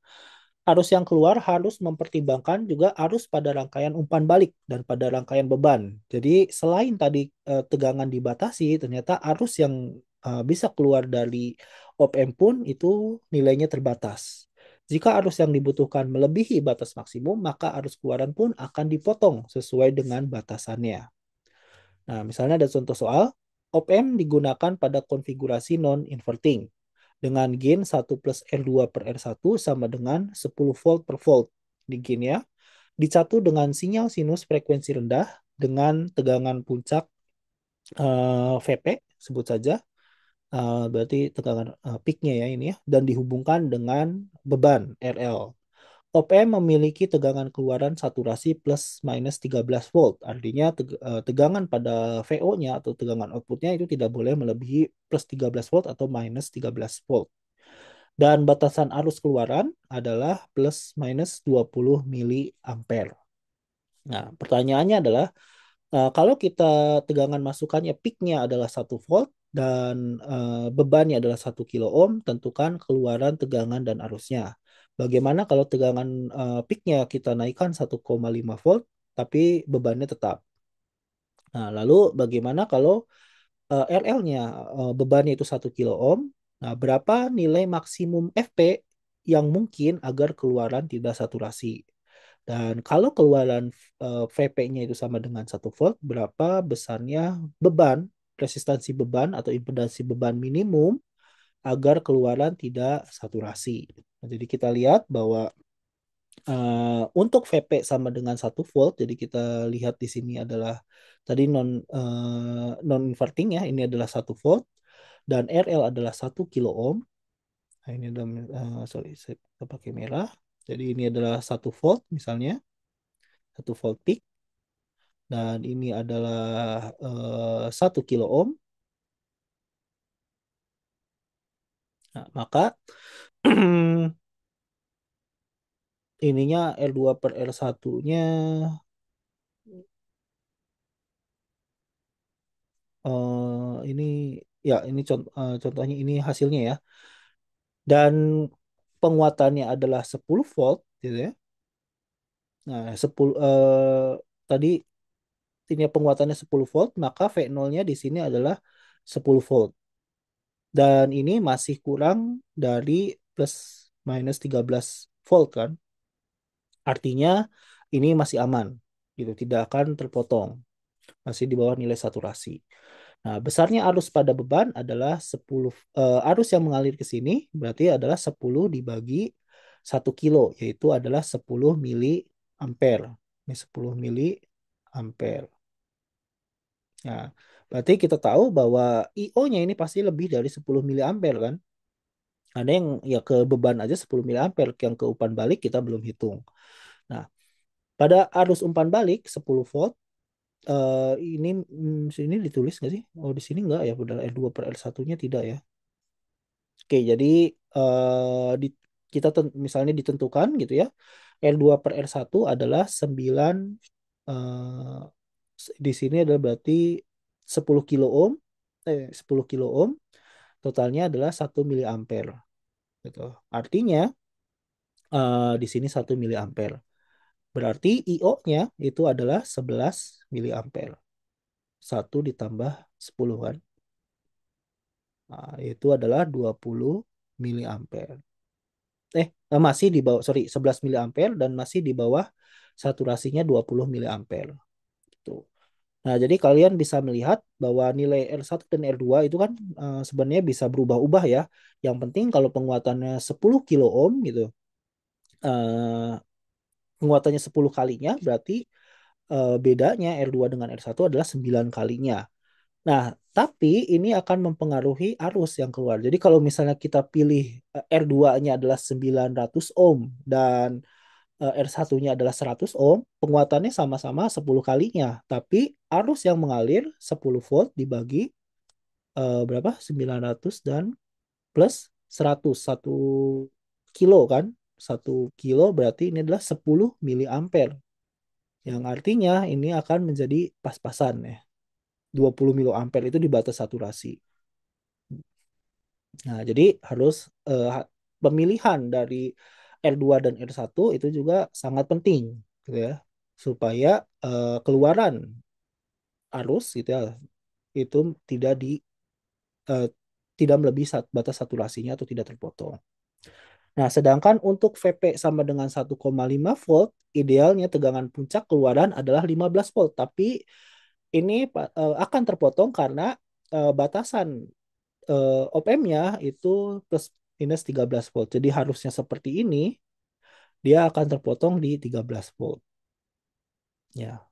Arus yang keluar harus mempertimbangkan juga arus pada rangkaian umpan balik dan pada rangkaian beban. Jadi selain tadi tegangan dibatasi, ternyata arus yang bisa keluar dari op-amp pun itu nilainya terbatas. Jika arus yang dibutuhkan melebihi batas maksimum, maka arus keluaran pun akan dipotong sesuai dengan batasannya. Nah, misalnya ada contoh soal, op-amp digunakan pada konfigurasi non-inverting dengan gain 1 plus R2 per R1 sama dengan 10 volt per volt di gainnya, dicatu dengan sinyal sinus frekuensi rendah dengan tegangan puncak VP, sebut saja, berarti tegangan peaknya ya ini ya, dan dihubungkan dengan beban RL. Op-amp memiliki tegangan keluaran saturasi plus minus 13 volt. Artinya tegangan pada VO-nya atau tegangan outputnya itu tidak boleh melebihi plus 13 volt atau minus 13 volt. Dan batasan arus keluaran adalah plus minus 20 miliampere. Nah, pertanyaannya adalah kalau kita tegangan masukannya peaknya adalah 1 volt, dan bebannya adalah 1 kilo ohm, tentukan keluaran tegangan dan arusnya. Bagaimana kalau tegangan peaknya kita naikkan 1,5 volt, tapi bebannya tetap. Nah, lalu bagaimana kalau RL-nya bebannya itu 1 kilo ohm? Nah, berapa nilai maksimum FP yang mungkin agar keluaran tidak saturasi? Dan kalau keluaran VP-nya itu sama dengan 1 volt, berapa besarnya beban, resistansi beban atau impedansi beban minimum agar keluaran tidak saturasi? Nah, jadi kita lihat bahwa untuk VP sama dengan 1 volt, jadi kita lihat di sini adalah tadi non inverting ya, ini adalah 1 volt dan RL adalah 1 kilo ohm. Nah, ini adalah sorry, saya pakai merah. Jadi ini adalah 1 volt misalnya, 1 volt peak, dan ini adalah 1 kilo ohm. Nah, maka ininya R2 per R1-nya ini ya ini contohnya ini hasilnya ya. Dan penguatannya adalah 10 volt gitu ya. Nah, 10 tadi ini penguatannya 10 volt, maka V0-nya di sini adalah 10 volt. Dan ini masih kurang dari plus minus 13 volt kan. Artinya ini masih aman gitu, tidak akan terpotong, masih di bawah nilai saturasi. Nah, besarnya arus pada beban adalah 10 arus yang mengalir ke sini berarti adalah 10 dibagi 1 kilo, yaitu adalah 10 mili ampere. Ini 10 mili ampere. Nah, berarti kita tahu bahwa IO-nya ini pasti lebih dari 10 mili ampere kan? Ada yang ya ke beban aja 10 mili ampere, yang ke umpan balik kita belum hitung. Nah, pada arus umpan balik 10 volt ini sini ditulis nggak sih? Oh, di sini nggak ya, padahal R2 per R1-nya tidak ya. Oke, jadi di, kita misalnya ditentukan gitu ya. R2 per R1 adalah 9 eh, di sini adalah berarti 10 kilo ohm 10 kilo ohm, totalnya adalah 1 miliampere gitu. Artinya di sini 1 miliampere. Berarti IO-nya itu adalah 11 miliampere. 1 ditambah 10 kan. Nah, itu adalah 20 miliampere. Masih di bawah, sorry, 11 miliampere dan masih di bawah saturasinya 20 miliampere. Tuh. Nah, jadi kalian bisa melihat bahwa nilai R1 dan R2 itu kan sebenarnya bisa berubah-ubah ya. Yang penting kalau penguatannya 10 kilo ohm gitu, eh, penguatannya 10 kalinya berarti bedanya R2 dengan R1 adalah 9 kalinya. Nah, tapi ini akan mempengaruhi arus yang keluar. Jadi kalau misalnya kita pilih R2-nya adalah 900 ohm dan R1-nya adalah 100 ohm, penguatannya sama-sama 10 kalinya. Tapi arus yang mengalir 10 volt dibagi berapa? 900 dan plus 100. 1 kilo kan? 1 kilo berarti ini adalah 10 miliampere. Yang artinya ini akan menjadi pas-pasan ya. 20 miliampere itu di batas saturasi. Nah, jadi harus pemilihan dari R2 dan R1 itu juga sangat penting gitu ya. Supaya keluaran arus gitu ya itu tidak di eh, tidak melebihi batas saturasinya atau tidak terpotong. Nah, sedangkan untuk VP sama dengan 1,5 volt, idealnya tegangan puncak keluaran adalah 15 volt, tapi ini akan terpotong karena batasan op-ampnya itu plus minus 13 volt. Jadi harusnya seperti ini, dia akan terpotong di 13 volt. Ya.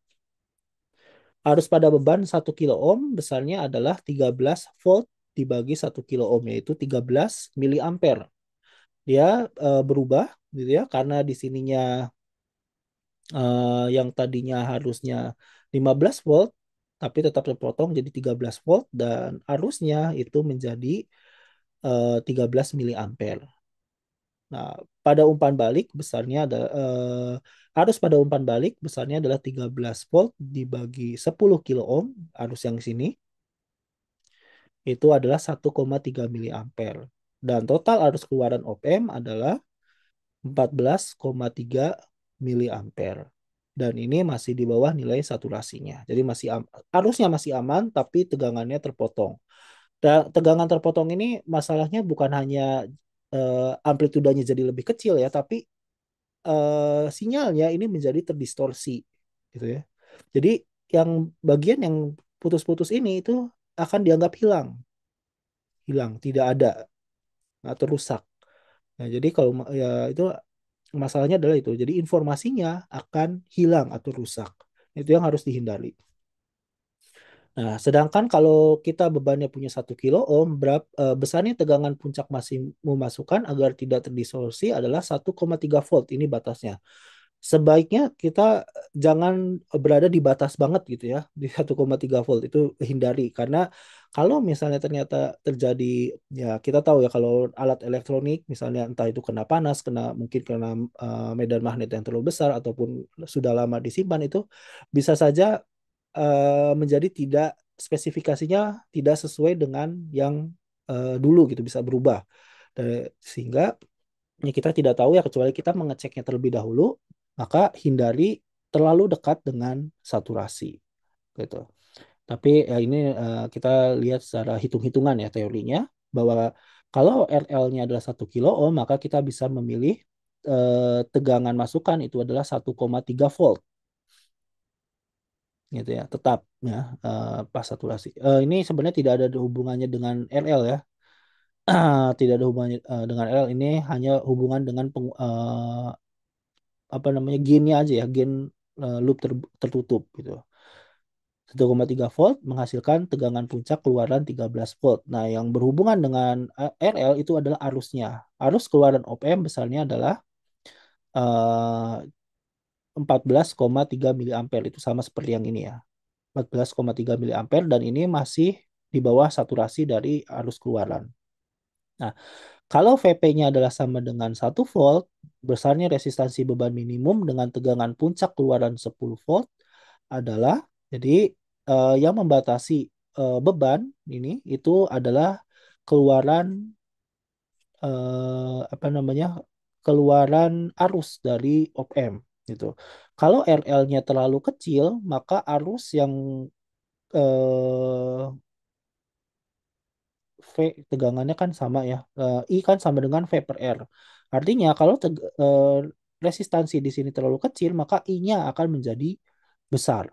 Arus pada beban 1 kilo ohm besarnya adalah 13 volt dibagi 1 kilo ohm, yaitu 13 miliampere. Dia berubah gitu ya, karena di sininya yang tadinya harusnya 15 volt, tapi tetap terpotong jadi 13 volt dan arusnya itu menjadi 13 miliampere. Nah, pada umpan balik besarnya ada arus pada umpan balik besarnya adalah 13 volt dibagi 10 kilo ohm arus yang sini. itu adalah 1,3 miliampere. Dan total arus keluaran op-amp adalah 14,3 miliampere. Dan ini masih di bawah nilai saturasinya. Jadi arusnya masih aman, tapi tegangannya terpotong. Dan tegangan terpotong ini masalahnya bukan hanya amplitudanya jadi lebih kecil ya, tapi sinyalnya ini menjadi terdistorsi gitu ya. Jadi yang bagian yang putus-putus ini itu akan dianggap hilang, tidak ada atau rusak. Nah, jadi kalau ya itu masalahnya adalah itu. Jadi informasinya akan hilang atau rusak. Itu yang harus dihindari. Nah, sedangkan kalau kita bebannya punya 1 kilo ohm, besarnya tegangan puncak masih memasukkan agar tidak terdistorsi adalah 1,3 volt. Ini batasnya. Sebaiknya kita jangan berada di batas banget gitu ya, di 1,3 volt itu hindari. Karena kalau misalnya ternyata terjadi, ya kita tahu ya kalau alat elektronik misalnya entah itu kena panas, mungkin kena medan magnet yang terlalu besar ataupun sudah lama disimpan, itu bisa saja menjadi tidak, spesifikasinya tidak sesuai dengan yang dulu gitu, bisa berubah. Sehingga ya kita tidak tahu ya, kecuali kita mengeceknya terlebih dahulu, maka hindari terlalu dekat dengan saturasi gitu. Tapi ya ini kita lihat secara hitung-hitungan ya teorinya, bahwa kalau RL-nya adalah 1 kilo ohm, maka kita bisa memilih tegangan masukan itu adalah 1,3 volt gitu ya, tetap ya, pas saturasi. Ini sebenarnya tidak ada hubungannya dengan RL ya. Tidak ada hubungannya dengan RL, ini hanya hubungan dengan apa namanya, gainnya aja ya, gain loop tertutup gitu. 1,3 volt menghasilkan tegangan puncak keluaran 13 volt. Nah, yang berhubungan dengan RL itu adalah arusnya. Arus keluaran op-amp besarnya adalah eh, 14,3 miliampere, itu sama seperti yang ini ya. 14,3 miliampere, dan ini masih di bawah saturasi dari arus keluaran. Nah, kalau VP-nya adalah sama dengan 1 volt, besarnya resistansi beban minimum dengan tegangan puncak keluaran 10 volt adalah, jadi yang membatasi beban ini itu adalah keluaran apa namanya, keluaran arus dari op-amp gitu. Kalau RL-nya terlalu kecil, maka arus yang eh, V, tegangannya kan sama ya. I kan sama dengan V per R. Artinya kalau resistansi di sini terlalu kecil, maka I-nya akan menjadi besar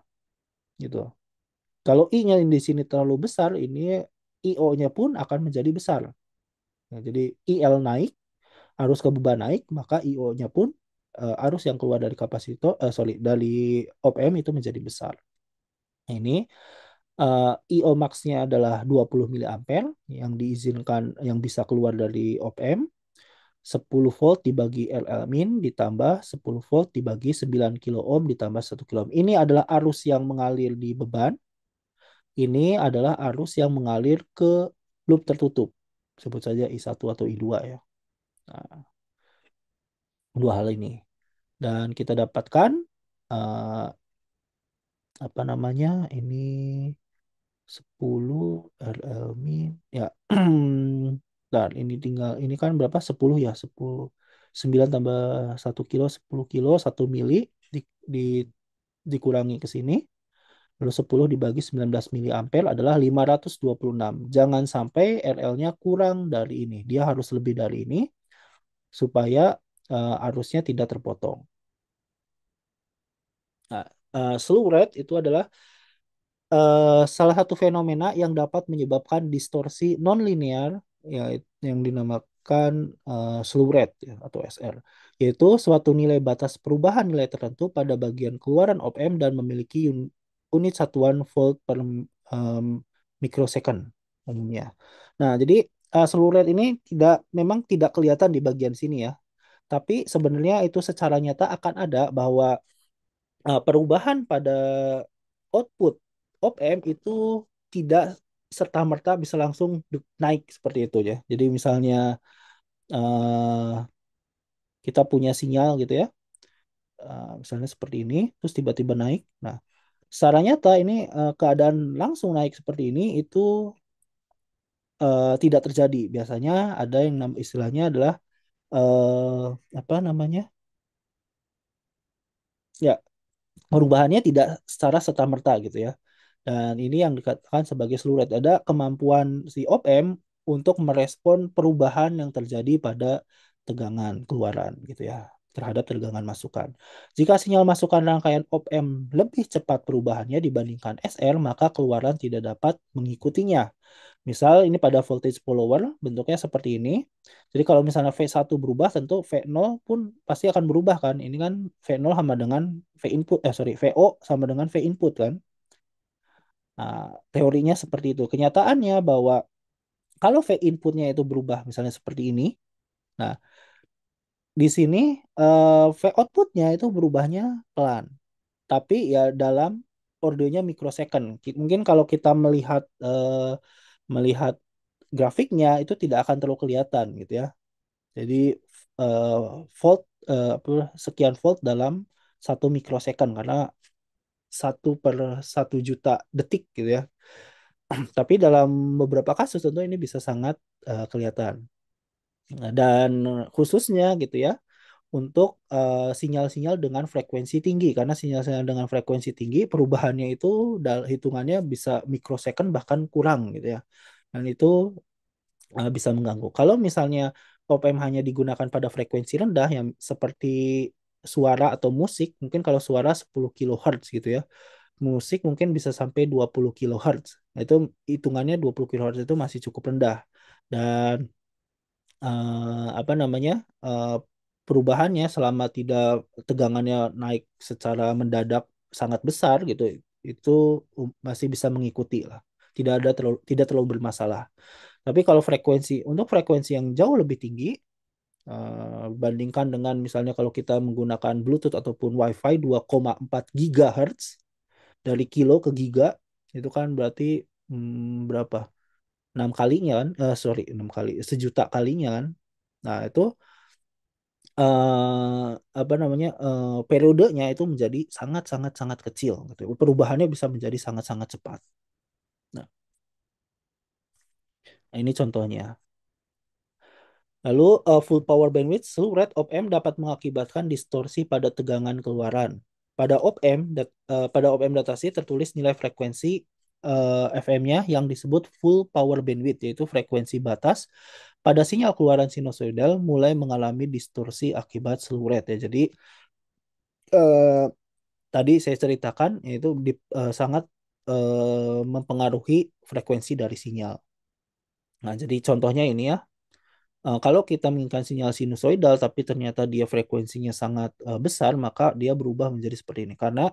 gitu. Kalau I-nya di sini terlalu besar, ini IO-nya pun akan menjadi besar. Nah, jadi IL naik, arus ke beban naik, maka IO-nya pun arus yang keluar dari kapasitor, sorry, dari op-amp itu menjadi besar. Nah, ini IO max-nya adalah 20 miliampere yang diizinkan, yang bisa keluar dari op-amp. 10 volt dibagi RL min ditambah 10 volt dibagi 9 kilo ohm ditambah 1 kilo ohm. Ini adalah arus yang mengalir di beban. Ini adalah arus yang mengalir ke loop tertutup. Sebut saja I1 atau I2 ya. Nah, dua hal ini. Dan kita dapatkan eh, apa namanya? Ini 10 RL min ya. Dan ini tinggal, ini kan berapa? 10 ya, 10, 9 tambah 1 kilo, 10 kilo, 1 mili di, di, dikurangi ke sini. Lalu 10 dibagi 19 miliampere adalah 526. Jangan sampai RL-nya kurang dari ini. Dia harus lebih dari ini supaya arusnya tidak terpotong. Nah, slew rate itu adalah salah satu fenomena yang dapat menyebabkan distorsi nonlinear, ya, yang dinamakan slew rate ya, atau SR, yaitu suatu nilai batas perubahan nilai tertentu pada bagian keluaran op-amp dan memiliki unit satuan volt per um, mikrosecond umumnya. Nah, jadi slew rate ini memang tidak kelihatan di bagian sini ya, tapi sebenarnya itu secara nyata akan ada, bahwa perubahan pada output op-amp itu tidak serta-merta bisa langsung naik seperti itu ya. Jadi misalnya eh, kita punya sinyal gitu ya, misalnya seperti ini, terus tiba-tiba naik. Nah, secara nyata ini keadaan langsung naik seperti ini itu tidak terjadi. Biasanya ada yang istilahnya adalah eh, apa namanya? Ya, perubahannya tidak secara serta-merta gitu ya. Dan ini yang dikatakan sebagai slew rate. Ada kemampuan si op-amp untuk merespon perubahan yang terjadi pada tegangan keluaran gitu ya, terhadap tegangan masukan. Jika sinyal masukan rangkaian op-amp lebih cepat perubahannya dibandingkan SR, maka keluaran tidak dapat mengikutinya. Misal ini pada voltage follower bentuknya seperti ini. Jadi kalau misalnya V1 berubah tentu V0 pun pasti akan berubah kan. Ini kan V0 sama dengan V input sorry VO sama dengan V input kan. Nah, teorinya seperti itu. Kenyataannya bahwa kalau V inputnya itu berubah misalnya seperti ini. Nah, di sini V outputnya itu berubahnya pelan. Tapi ya dalam ordenya mikrosecond. Mungkin kalau kita melihat grafiknya itu tidak akan terlalu kelihatan gitu ya. Jadi eh, volt apa sekian volt dalam 1 mikrosecond karena 1/1 juta detik gitu ya. Tapi dalam beberapa kasus tentu ini bisa sangat kelihatan. Nah, dan khususnya gitu ya untuk sinyal-sinyal dengan frekuensi tinggi karena sinyal-sinyal dengan frekuensi tinggi perubahannya itu hitungannya bisa mikrosecond bahkan kurang gitu ya. Dan itu bisa mengganggu. Kalau misalnya op-amp hanya digunakan pada frekuensi rendah yang seperti suara atau musik, mungkin kalau suara 10 kHz gitu ya. Musik mungkin bisa sampai 20 kHz. Nah, itu hitungannya 20 kHz itu masih cukup rendah. Dan apa namanya? eh, perubahannya selama tidak tegangannya naik secara mendadak sangat besar gitu, itu masih bisa mengikuti lah. Tidak terlalu bermasalah. Tapi kalau untuk frekuensi yang jauh lebih tinggi, bandingkan dengan misalnya kalau kita menggunakan Bluetooth ataupun Wi-Fi 2,4 GHz dari kilo ke giga, itu kan berarti berapa? 6 kalinya kan? Sorry, 6 kali, 1 juta kalinya kan? Nah, itu apa namanya periodenya itu menjadi sangat sangat sangat kecil gitu. Perubahannya bisa menjadi sangat sangat cepat. Nah, ini contohnya. Lalu full power bandwidth slew rate op-amp dapat mengakibatkan distorsi pada tegangan keluaran. Pada op-amp datasheet tertulis nilai frekuensi FM-nya yang disebut full power bandwidth yaitu frekuensi batas pada sinyal keluaran sinusoidal mulai mengalami distorsi akibat slew rate ya. Jadi eh, tadi saya ceritakan yaitu sangat mempengaruhi frekuensi dari sinyal. Nah, jadi contohnya ini ya. Kalau kita menginginkan sinyal sinusoidal tapi ternyata dia frekuensinya sangat besar, maka dia berubah menjadi seperti ini. Karena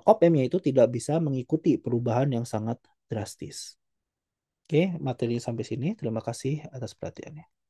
op-ampnya itu tidak bisa mengikuti perubahan yang sangat drastis. Oke, materi sampai sini. Terima kasih atas perhatiannya.